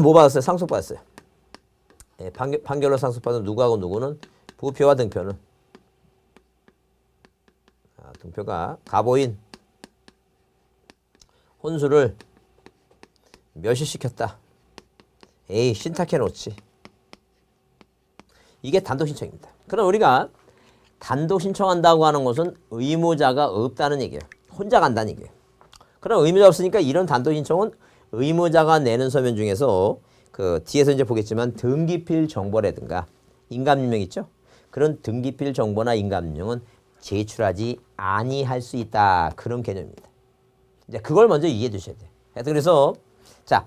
뭐 받았어요? 상속받았어요. 예, 판결로 상속받은 누구하고 누구는 부표와 등표는. 등표가 가보인 혼수를 멸시시켰다. 에이, 신탁해 놓지. 이게 단독 신청입니다. 그럼 우리가 단독 신청한다고 하는 것은 의무자가 없다는 얘기예요. 혼자 간다는 얘기예요. 그럼 의무자 없으니까 이런 단독 신청은 의무자가 내는 서면 중에서 그 뒤에서 이제 보겠지만 등기필 정보라든가 인감인명 있죠? 그런 등기필 정보나 인감인명은 제출하지 아니할 수 있다. 그런 개념입니다. 이제 그걸 먼저 이해해 두셔야 돼요. 그래서 자,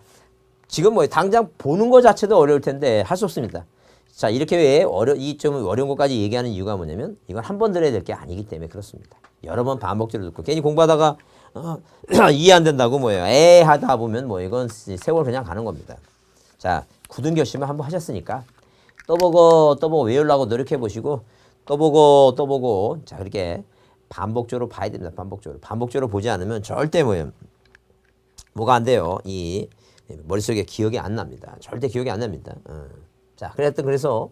지금 뭐 당장 보는 것 자체도 어려울 텐데 할 수 없습니다. 자, 이렇게 왜 이 좀 어려운 것까지 얘기하는 이유가 뭐냐면 이건 한 번 들어야 될 게 아니기 때문에 그렇습니다. 여러 번 반복적으로 듣고 괜히 공부하다가 이해 안 된다고 뭐예요. 하다 보면 뭐 이건 세월 그냥 가는 겁니다. 자, 굳은 결심을 한번 하셨으니까 또 보고 외우려고 노력해 보시고 또 보고 자, 그렇게 반복적으로 봐야 됩니다. 반복적으로 보지 않으면 절대 뭐가 안 돼요. 이 머릿속에 기억이 안 납니다. 절대 기억이 안 납니다. 자, 그래서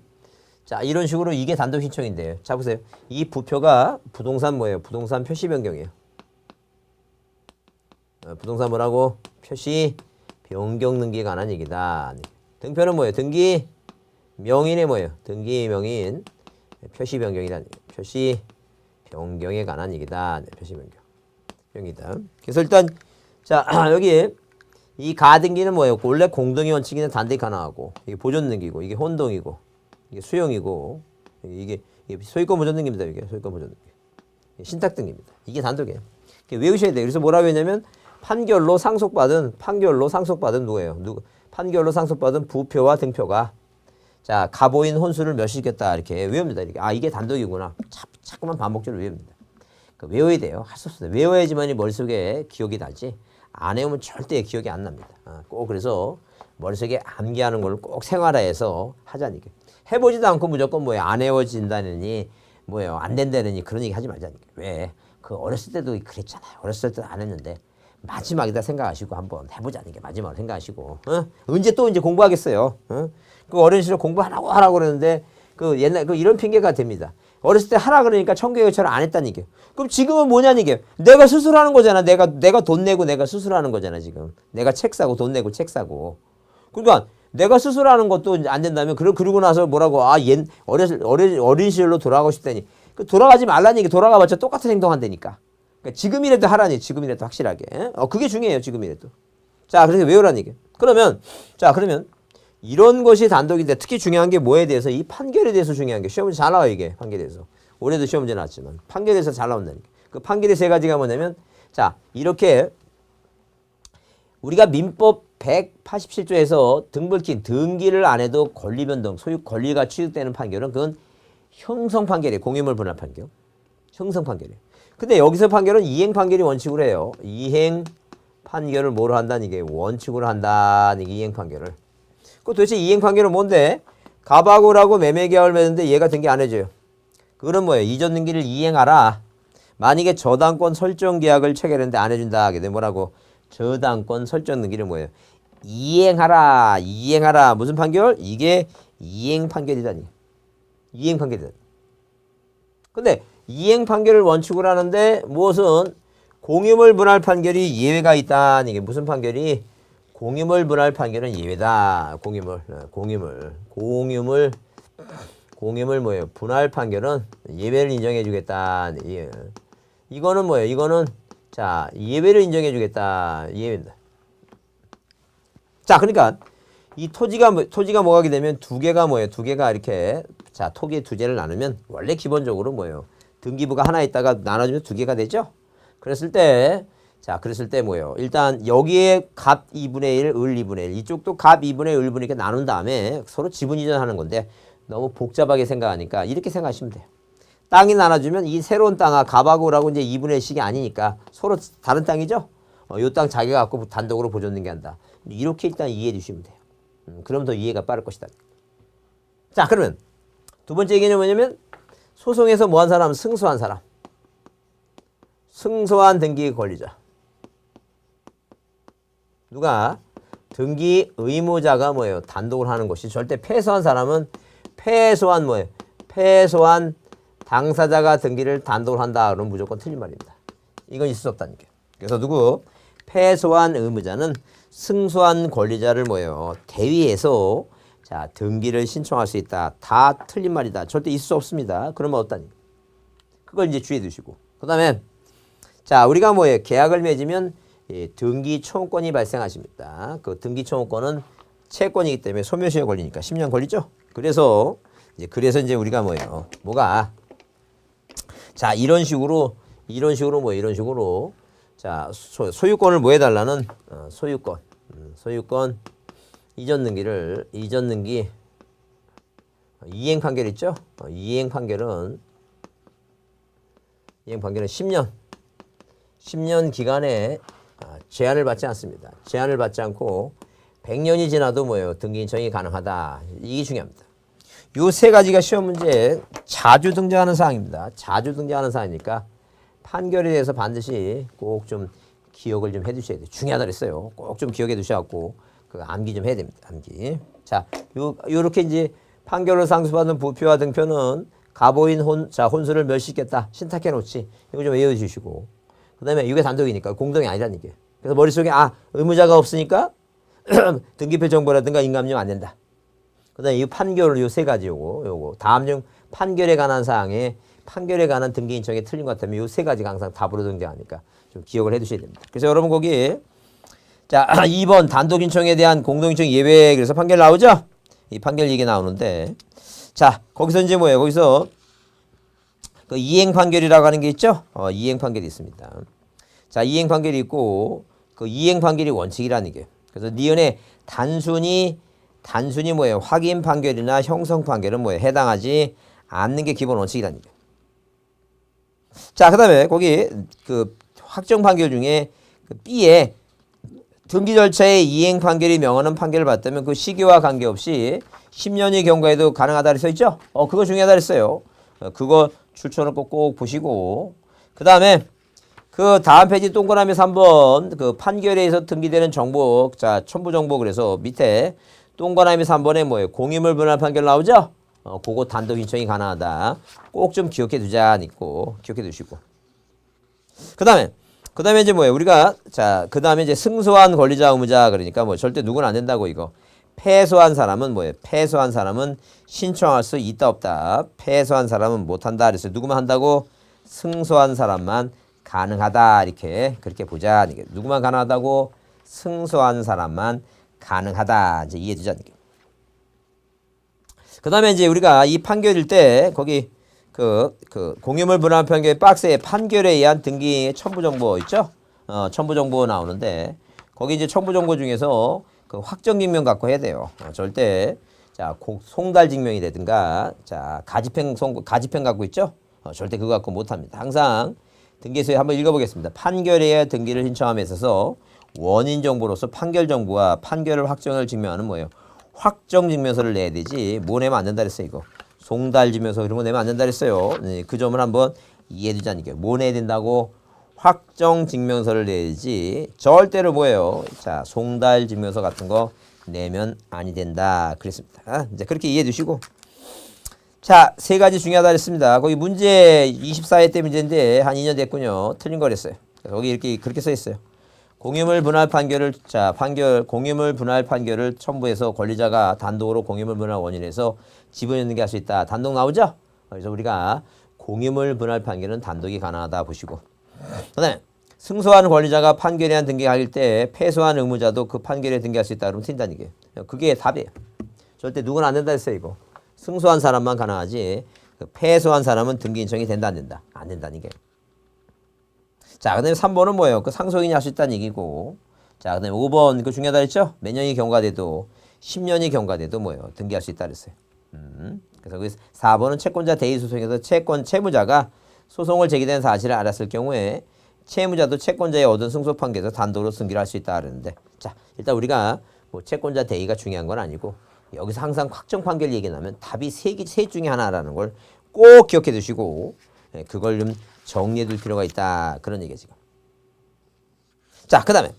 자, 이런 식으로 이게 단독 신청인데요. 자, 보세요. 이 부표가 부동산 뭐예요? 부동산 표시 변경이에요. 부동산 뭐라고? 표시 변경 등기에 관한 얘기다. 등표는 뭐예요? 등기 명인의 뭐예요? 등기 명인 표시 변경이란 표시 변경에 관한 얘기다. 표시 변경이다. 그래서 일단 자, 여기 이 가등기는 뭐예요? 원래 공동의 원칙에는 단독이 가능하고 이게 보존 등기고 이게 혼동이고 이게 수용이고 이게 소유권 보존 등기입니다. 이게 소유권 보존 등기. 신탁 등기입니다. 이게 단독이에요. 외우셔야 돼요. 그래서 뭐라고 했냐면 판결로 상속받은 누구예요? 판결로 상속받은 부표와 등표가 자, 가보인 혼수를 멸시시켰다. 이렇게 외웁니다. 이렇게. 아, 이게 단독이구나. 자꾸만 반복적으로 외웁니다. 외워야 돼요. 할 수 없어요. 외워야지만이 머릿속에 기억이 나지. 안 외우면 절대 기억이 안 납니다. 꼭 그래서 머릿속에 암기하는 걸 꼭 생활화해서 하자니까. 해보지도 않고 무조건 뭐예요. 안 외워진다느니 뭐예요. 안 된다느니 그런 얘기 하지 말자니까. 왜? 그 어렸을 때도 그랬잖아요. 어렸을 때도 안 했는데 마지막이다 생각하시고 한번 해보자는 게 마지막으로 생각하시고 언제 또 이제 공부하겠어요. 그 어린 시절 공부 하라고 그러는데 그 옛날 그 이런 핑계가 됩니다. 어렸을 때 하라 그러니까 청교육처럼 안 했다는 얘기예요. 그럼 지금은 뭐냐는 얘기예요. 내가 스스로 하는 거잖아. 내가 돈 내고 내가 스스로 하는 거잖아 지금. 내가 책 사고 돈 내고 책 사고. 그러니까 내가 스스로 하는 것도 안 된다면 그러고 나서 뭐라고 어린 시절로 돌아가고 싶다니. 그 돌아가지 말라는 얘기. 돌아가봤자 똑같은 행동한다니까. 그러니까 지금이라도 하라니. 지금이라도 확실하게. 그게 중요해요. 지금이라도. 자, 그래서 외우라는 얘기예요. 그러면 이런 것이 단독인데 특히 중요한 게 뭐에 대해서 이 판결에 대해서 중요한 게 시험 문제 잘 나와요. 이게 판결에 대해서. 올해도 시험 문제 나왔지만 판결에 대해서 잘 나온다니까. 그 판결의 세 가지가 뭐냐면 자, 이렇게 우리가 민법 187조에서 등불킨 등기를 안 해도 권리 변동, 소유 권리가 취득되는 판결은 그건 형성 판결이에요. 공유물 분할 판결. 형성 판결이에요. 근데 여기서 판결은 이행 판결이 원칙으로 해요. 이행 판결을 뭐로 한다는 이게 원칙으로 한다는 이게 이행 판결을. 그 도대체 이행 판결은 뭔데? 가바구라고 매매 계약을 맺는데 얘가 등기 안 해줘요. 그건 뭐예요? 이전 등기를 이행하라. 만약에 저당권 설정 계약을 체결했는데 안 해준다 하게 되면 뭐라고? 저당권 설정 등기를 뭐예요? 이행하라. 무슨 판결? 이게 이행 판결이다니. 이행 판결이다. 근데 이행 판결을 원칙으로 하는데 무엇은 공유물 분할 판결이 예외가 있다는 이게 무슨 판결이? 공유물 분할 판결은 예외다. 공유물 뭐예요? 분할 판결은 예외를 인정해 주겠다. 예. 이거는 뭐예요? 이거는 자, 예외를 인정해 주겠다. 예외입니다. 자, 그러니까 이 토지가 뭐가게 되면 두 개가 뭐예요? 두 개가 이렇게 자, 토기 두 개를 나누면 원래 기본적으로 뭐예요? 등기부가 하나 있다가 나눠주면 두 개가 되죠? 그랬을 때 뭐예요? 일단 여기에 갑 2분의 1, 을 2분의 1 이쪽도 갑 2분의 1, 을 2분의 1 나눈 다음에 서로 지분 이전하는 건데 너무 복잡하게 생각하니까 이렇게 생각하시면 돼요. 땅이 나눠주면 이 새로운 땅아 갑하고 을하고 이제 2분의 1씩이 아니니까 서로 다른 땅이죠? 요 땅 자기가 갖고 단독으로 보존 등기한다. 이렇게 일단 이해해 주시면 돼요. 그럼 더 이해가 빠를 것이다. 자, 그러면 두 번째 얘기는 뭐냐면 소송에서 뭐 한 사람? 승소한 사람. 승소한 등기 권리자. 누가? 등기 의무자가 뭐예요? 단독을 하는 것이 절대 패소한 사람은 패소한 뭐예요? 패소한 당사자가 등기를 단독을 한다. 그러면 무조건 틀린 말입니다. 이건 있을 수 없다는 게. 그래서 누구? 패소한 의무자는 승소한 권리자를 뭐예요? 대위해서 자, 등기를 신청할 수 있다. 다 틀린 말이다. 절대 있을 수 없습니다. 그러면 어떠니? 그걸 이제 주의해 두시고. 그 다음에 자, 우리가 뭐예요? 계약을 맺으면 예, 등기 청구권이 발생하십니다. 그 등기 청구권은 채권이기 때문에 소멸시효 걸리니까 10년 걸리죠? 그래서 이제 우리가 뭐예요? 뭐가? 자, 이런 식으로 자, 소유권을 뭐 해달라는 소유권 이전 등기 이행 판결 있죠? 이행 판결은 10년 기간에 제한을 받지 않습니다. 제한을 받지 않고 100년이 지나도 뭐예요? 등기 신청이 가능하다. 이게 중요합니다. 요 세 가지가 시험 문제에 자주 등장하는 사항입니다. 자주 등장하는 사항이니까 판결에 대해서 반드시 꼭 좀 기억을 좀 해두셔야 돼요. 중요하다 그랬어요. 꼭 좀 기억해 두셔갖고 그 암기 좀 해야 됩니다. 암기. 자, 요렇게 이제 판결을 상수받은 부표와 등표는 가보인 혼수를 멸시했겠다. 신탁해 놓지. 이거 좀 외워주시고. 그 다음에 이게 단독이니까 공동이 아니라는 게. 그래서 머릿속에 의무자가 없으니까 등기표 정보라든가 인감령 안 된다. 그 다음에 이 판결을 요 세 가지 요거 다음 중 판결에 관한 사항에 판결에 관한 등기 신청에 틀린 것 같으면 요 세 가지가 항상 답으로 등장하니까 좀 기억을 해 두셔야 됩니다. 그래서 여러분 거기 자 2번 단독 신청에 대한 공동 신청 예외 그래서 판결 나오죠? 이 판결 얘기 나오는데 자 거기서 이제 뭐예요? 거기서 그 이행 판결이라고 하는 게 있죠? 이행 판결이 있습니다. 자 이행 판결이 있고 그 이행 판결이 원칙이라는 게 그래서 니은에 단순히 뭐예요? 확인 판결이나 형성 판결은 뭐예요? 해당하지 않는 게 기본 원칙이라는 게. 자, 그다음에 거기 그 확정 판결 중에 그 B에 등기 절차의 이행 판결이 명하는 판결을 받다면 그 시기와 관계없이 10년의 경과에도 가능하다 그랬어 있죠? 그거 중요하다 그랬어요. 그거 출처를 꼭 보시고 그다음에 그 다음 페이지 동그라미 3번 그 판결에 의해서 등기되는 정보 자 첨부 정보 그래서 밑에 동그라미 3번에 뭐예요? 공유물 분할 판결 나오죠? 그거 단독 신청이 가능하다. 꼭 좀 기억해 두자 있고 기억해 두시고. 그다음에 이제 뭐예요? 우리가 자 그다음에 이제 승소한 권리자 의무자 그러니까 뭐 절대 누구는 안 된다고 이거. 패소한 사람은 뭐예요? 패소한 사람은 신청할 수 있다 없다. 패소한 사람은 못 한다 그랬어요. 누구만 한다고? 승소한 사람만 가능하다 이렇게 그렇게 보자. 누구만 가능하다고? 승소한 사람만 가능하다. 이제 이해해 두자. 그다음에 이제 우리가 이 판결일 때 거기 그 공유물 분할 판결 박스에 판결에 의한 등기 첨부 정보 있죠? 첨부 정보 나오는데 거기 이제 첨부 정보 중에서 그 확정 증명 갖고 해야 돼요. 절대 자 송달 증명이 되든가 자 가집행 갖고 있죠? 절대 그거 갖고 못 합니다. 항상 등기소에 한번 읽어보겠습니다. 판결에 의해 등기를 신청함에 있어서 원인 정보로서 판결 정보와 판결을 확정을 증명하는 뭐예요? 확정 증명서를 내야 되지 뭐 내면 안 된다 그랬어요 이거. 송달 증명서 이런 거 내면 안 된다 그랬어요. 네, 그 점을 한번 이해해 두자니까 뭐 내야 된다고? 확정 증명서를 내야지 절대로 뭐예요? 자 송달 증명서 같은 거 내면 아니 된다 그랬습니다. 이제 그렇게 이해해 두시고 자 세 가지 중요하다 그랬습니다. 거기 문제 24회 때 문제인데 한 2년 됐군요. 틀린 거 그랬어요. 거기 이렇게 그렇게 써 있어요. 공유물 분할 판결을 공유물 분할 판결을 첨부해서 권리자가 단독으로 공유물 분할 원인에서 지분 연기할 수 있다. 단독 나오죠? 그래서 우리가 공유물 분할 판결은 단독이 가능하다 보시고. 그다음에 승소한 권리자가 판결에 대한 등기할 때 패소한 의무자도 그 판결에 등기할 수 있다. 그러면 틀린다는 게. 그게 답이에요. 절대 누구는 안 된다 했어요 이거. 승소한 사람만 가능하지. 그 패소한 사람은 등기 신청이 된다 안 된다? 안 된다는 게. 자, 그 다음에 3번은 뭐예요? 그 상속인이 할 수 있다는 얘기고. 자, 그 다음에 5번, 그 중요하다 했죠? 몇 년이 경과돼도, 10년이 경과돼도 뭐예요? 등기할 수 있다 그랬어요. 그래서 그 4번은 채권자 대의 소송에서 채무자가 소송을 제기된 사실을 알았을 경우에 채무자도 채권자의 얻은 승소 판결에서 단독으로 승기를 할 수 있다 그러는데. 자, 일단 우리가 뭐 채권자 대의가 중요한 건 아니고, 여기서 항상 확정 판결 얘기 나면 답이 셋 중에 하나라는 걸 꼭 기억해 두시고 그걸 좀 정리해 둘 필요가 있다. 그런 얘기예요, 지금. 자, 그다음에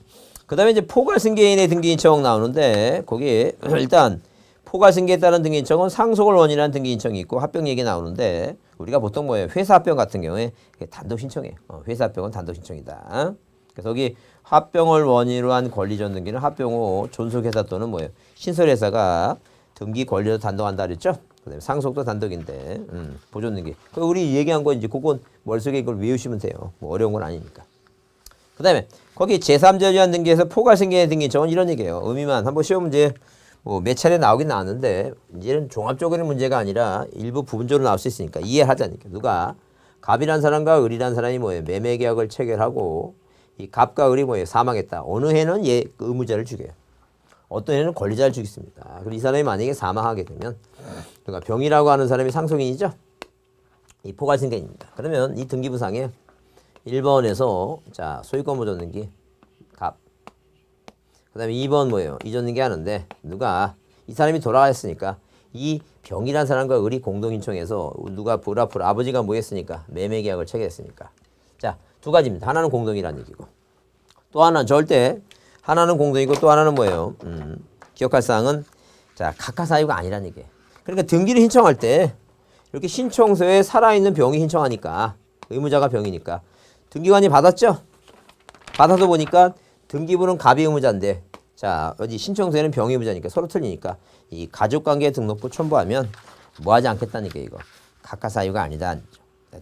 이제 포괄승계인의 등기 신청 나오는데 거기 일단 포괄승계에 따른 등기 신청은 상속을 원인한 등기 신청이 있고 합병 얘기 나오는데 우리가 보통 뭐예요? 회사 합병 같은 경우에 단독 신청이에요. 회사 합병은 단독 신청이다. 그래서 여기 합병을 원인으로 한 권리전 등기는 합병 후 존속회사 또는 뭐예요? 신설회사가 등기 권리로 단독한다 그랬죠? 그다음에 상속도 단독인데 보존 등기. 우리 얘기한 거 이제 그건 머릿속에 이걸 외우시면 돼요. 뭐 어려운 건 아니니까. 그다음에 거기 제3자에 의한 등기에서 포괄승계의 등기 신청은 이런 얘기예요. 의미만 한번 시험 문제 뭐 몇 차례 나오긴 나왔는데 이제는 종합적인 문제가 아니라 일부 부분적으로 나올 수 있으니까 이해하자니까. 누가 갑이란 사람과 을이란 사람이 뭐예요? 매매 계약을 체결하고 이 갑과 을이 뭐예요? 사망했다. 어느 해는 의무자를 죽여요. 어떤 해는 권리자를 죽였습니다. 그리고 이 사람이 만약에 사망하게 되면 그러니까 병이라고 하는 사람이 상속인이죠. 이 포괄승계입니다. 그러면 이 등기부상에 1번에서 자 소유권 보존 등기 갑. 그다음에 2번 뭐예요? 이전 등기 하는데 누가 이 사람이 돌아가셨으니까 이 병이란 사람과 을이 공동 신청해서 누가 불합불 아버지가 뭐 했으니까 매매 계약을 체결했으니까 자 두 가지입니다. 하나는 공동이라는 얘기고 또 하나는 절대 하나는 공동이고 또 하나는 뭐예요? 기억할 사항은 자 각하 사유가 아니라는 얘기예요. 그러니까 등기를 신청할 때 이렇게 신청서에 살아있는 병이 신청하니까 의무자가 병이니까 등기관이 받았죠? 받아서 보니까 등기부는 갑이 의무자인데 자 어디 신청서에는 병이 의무자니까 서로 틀리니까 이 가족관계 등록부 첨부하면 뭐 하지 않겠다는 게 이거 각하 사유가 아니다.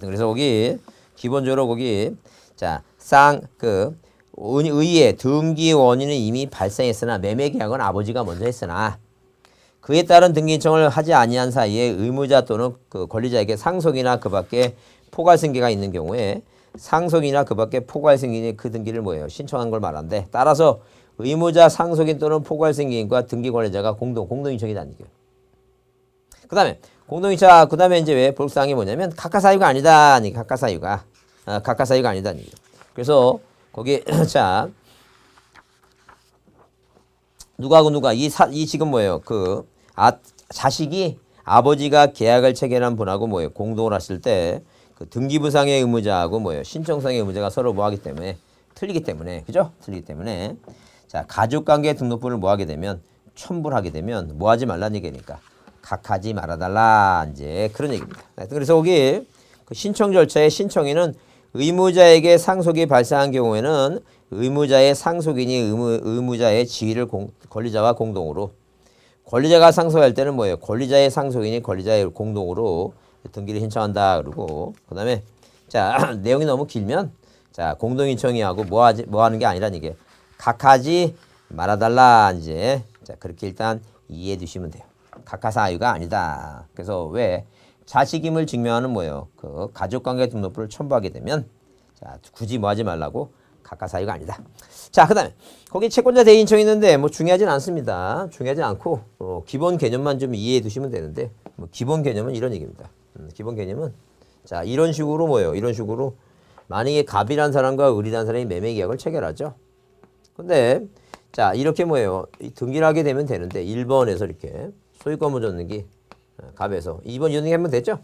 그래서 거기 기본적으로 거기 자 의의 등기 원인은 이미 발생했으나 매매 계약은 아버지가 먼저 했으나 그에 따른 등기 신청을 하지 아니한 사이에 의무자 또는 그 권리자에게 상속이나 그 밖에 포괄승계가 있는 경우에 상속이나 그 밖에 포괄승계인이 그 등기를 뭐예요? 신청한 걸 말하는데 따라서 의무자 상속인 또는 포괄승계인과 등기 관리자가 공동신청이라는 얘기예요. 그 다음에 공동신청 그 다음에 이제 왜 볼사항이 뭐냐면 각하 사유가 아니다. 각하 사유가 아니다는 얘기예요. 그래서 거기 자 누가 이 지금 뭐예요? 자식이 아버지가 계약을 체결한 분하고 뭐예요? 공동을 하실 때 그 등기부상의 의무자하고 뭐예요? 신청상의 의무자가 서로 뭐 하기 때문에 틀리기 때문에 그죠? 틀리기 때문에 자 가족관계 등록부를 뭐 하게 되면 첨부를 하게 되면 뭐 하지 말라는 얘기니까 각하지 말아달라 이제 그런 얘기입니다. 그래서 거기 그 신청 절차의 신청인은 의무자에게 상속이 발생한 경우에는 의무자의 상속인이 의무자의 지위를 권리자와 공동으로 권리자가 상속할 때는 뭐예요? 권리자의 상속인이 권리자의 공동으로 등기를 신청한다. 그러고 그다음에 자 내용이 너무 길면 자 공동신청이하고 뭐 하는 게 아니라는 게 각하지 말아달라 이제 자 그렇게 일단 이해해 두시면 돼요. 각하 사유가 아니다. 그래서 왜 자식임을 증명하는 뭐예요? 그 가족관계 등록부를 첨부하게 되면 자 굳이 뭐 하지 말라고 각하 사유가 아니다. 자 그다음에 거기 채권자 대의 신청이 있는데 뭐 중요하진 않습니다. 중요하지 않고 기본 개념만 좀 이해해 두시면 되는데 뭐 기본 개념은 이런 얘기입니다. 기본 개념은 자 이런 식으로 뭐예요? 이런 식으로 만약에 갑이란 사람과 을이란 사람이 매매 계약을 체결하죠. 근데 자 이렇게 뭐예요? 등기를 하게 되면 되는데 1번에서 이렇게 소유권 보존 등기 갑에서 2번 이런 등기 하면 됐죠.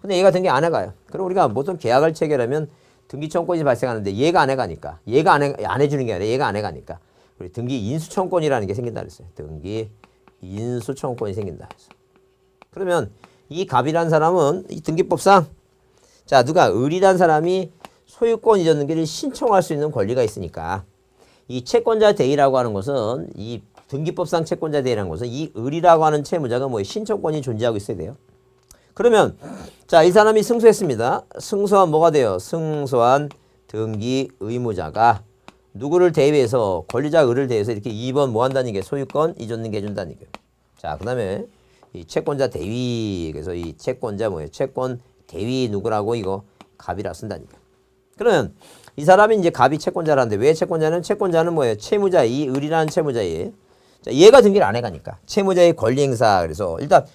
근데 얘가 등기 안 해가요. 그럼 우리가 보통 계약을 체결하면 등기청권이 발생하는데 얘가 안 해가니까 얘가 안 해주는 게 아니라 얘가 안 해가니까 우리 등기 인수청권이라는 게 생긴다 그랬어요. 등기 인수청권이 생긴다 그랬어요. 그러면 이 갑이란 사람은 이 등기법상 자 누가 을이란 사람이 소유권 이전 등기를 신청할 수 있는 권리가 있으니까 이 채권자 대의라고 하는 것은 이 등기법상 채권자 대의라는 것은 이 을이라고 하는 채무자가 뭐예요? 신청권이 존재하고 있어야 돼요. 그러면 자 이 사람이 승소했습니다. 승소한 뭐가 돼요? 승소한 등기 의무자가 누구를 대위해서 권리자 을을 대해서 이렇게 2번 뭐 한다는 게 소유권 이전 등기 해준다는 얘기예요. 자 그다음에 이 채권자 대위 그래서 이 채권자 뭐예요? 채권 대위 누구라고 이거 갑이라 쓴다니까. 그러면 이 사람이 이제 갑이 채권자라는데 왜 채권자는 뭐예요? 채무자 이 을이라는 채무자에 자, 얘가 등기를 안 해가니까 채무자의 권리 행사 그래서 일단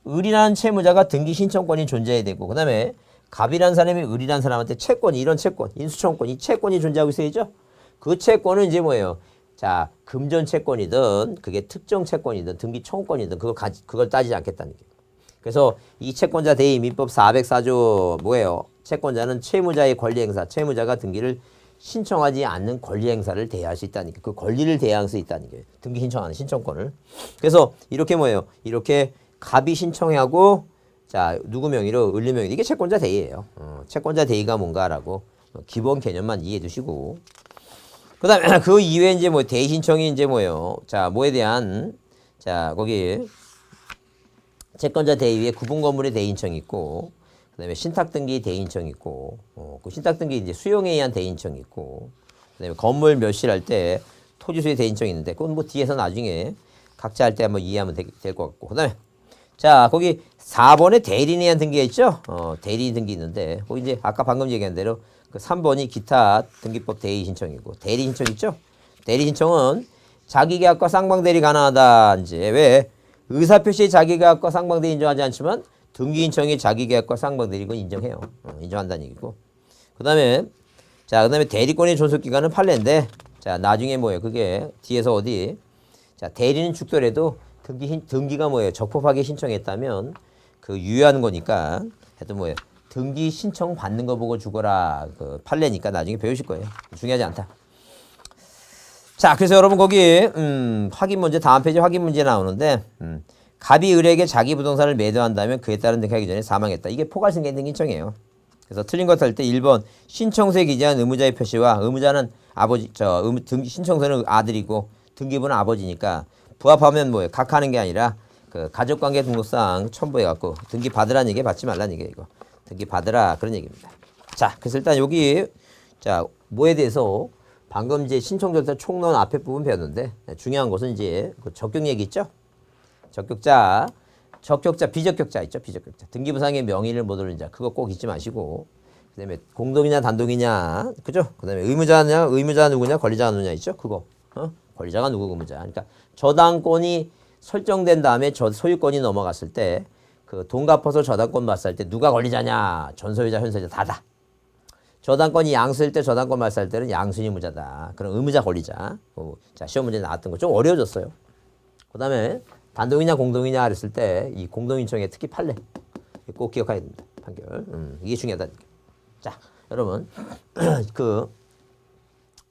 을이라는 채무자가 등기 신청권이 존재해야 되고 그 다음에 갑이라는 사람이 을이라는 사람한테 채권 이런 채권 인수청권 이 채권이 존재하고 있어야죠. 그 채권은 이제 뭐예요? 자, 금전 채권이든 그게 특정 채권이든 등기 청구권이든 그걸 따지지 않겠다는 게. 그래서 이 채권자 대의 민법 404조 뭐예요? 채권자는 채무자의 권리 행사, 채무자가 등기를 신청하지 않는 권리 행사를 대행할 수 있다는 게. 그 권리를 대행할 수 있다는 게. 등기 신청하는 신청권을. 그래서 이렇게 뭐예요? 이렇게 갑이 신청하고 자, 누구 명의로? 을리 명의로. 이게 채권자 대의예요. 채권자 대의가 뭔가라고 기본 개념만 이해해 두시고. 그 다음에 그 이외에 이제 뭐 대의 신청이 이제 뭐예요? 자, 뭐에 대한 자, 거기 채권자 대의 위에 구분 건물의 대의 신청이 있고, 그 다음에 신탁 등기 대의 신청이 있고, 그 신탁 등기 이제 수용에 의한 대의 신청이 있고, 그 다음에 건물 멸실할 때 토지수의 대의 신청이 있는데, 그건 뭐 뒤에서 나중에 각자 할 때 한번 이해하면 될 것 같고, 그 다음에 자, 거기 4번에 대리인에 의한 등기가 있죠? 대리인 등기 있는데, 거기 이제 아까 방금 얘기한 대로 그 3번이 기타 등기법 대의 신청이고, 대리 신청 있죠? 대리 신청은 자기계약과 쌍방대리 가능하다. 이제 왜? 의사표시에 자기계약과 쌍방대리 인정하지 않지만 등기 신청이 자기계약과 쌍방대리 건 인정해요. 인정한다는 얘기고. 그다음에 자, 그다음에 대리권의 존속기간은 판례인데, 자, 나중에 뭐예요? 그게 뒤에서 어디? 자, 대리는 죽더라도 등기가 뭐예요? 적법하게 신청했다면 그 유효한 거니까 하여튼 뭐예요? 등기 신청 받는 거 보고 죽어라. 그 판례니까 나중에 배우실 거예요. 중요하지 않다. 자, 그래서 여러분 거기 확인 문제 다음 페이지 확인 문제 나오는데 갑이 을에게 자기 부동산을 매도한다면 그에 따른 등기하기 전에 사망했다. 이게 포괄승계 등기 신청이에요. 그래서 틀린 것 할 때 1번 신청서에 기재한 의무자의 표시와 의무자는 아버지 등기 신청서는 아들이고 등기부는 아버지니까 부합하면 뭐예요? 각하는 게 아니라 그 가족관계 등록상 첨부해 갖고 등기 받으라는 얘기 받지 말라는 얘기예요. 이거 등기 받으라 그런 얘기입니다. 자, 그래서 일단 여기 자 뭐에 대해서 방금 이제 신청 절차 총론 앞에 부분 배웠는데 중요한 것은 이제 그 적격 얘기 있죠? 적격자, 비적격자 있죠? 비적격자. 등기부상의 명의를 못 오른 자. 그거 꼭 잊지 마시고. 그다음에 공동이냐 단독이냐. 그죠? 그다음에 의무자냐, 의무자가 누구냐, 권리자가 누구냐 있죠? 그거. 권리자가 누구 의무자. 그러니까 저당권이 설정된 다음에 소유권이 넘어갔을 때 그 돈 갚아서 저당권 맞설 때 누가 권리자냐? 전소유자, 현소유자 다다. 저당권이 양수일 때 저당권 말살 때는 양수 의무자다. 그럼 의무자 권리자. 자, 시험 문제 나왔던 거 좀 어려워졌어요. 그 다음에 단독이냐 공동이냐 그랬을 때 이 공동인청의 특히 판례 꼭 기억해야 됩니다. 판결. 이게 중요하다. 자, 여러분 그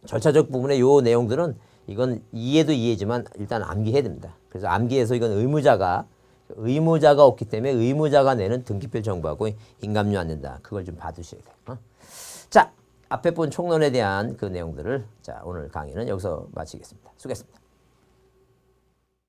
절차적 부분의 요 내용들은 이건 이해도 이해지만 일단 암기해야 됩니다. 그래서 암기해서 이건 의무자가 없기 때문에 의무자가 내는 등기필 정보하고 인감료 안 낸다. 그걸 좀 봐두셔야 돼요. 자, 앞에 본 총론에 대한 그 내용들을 자 오늘 강의는 여기서 마치겠습니다. 수고했습니다.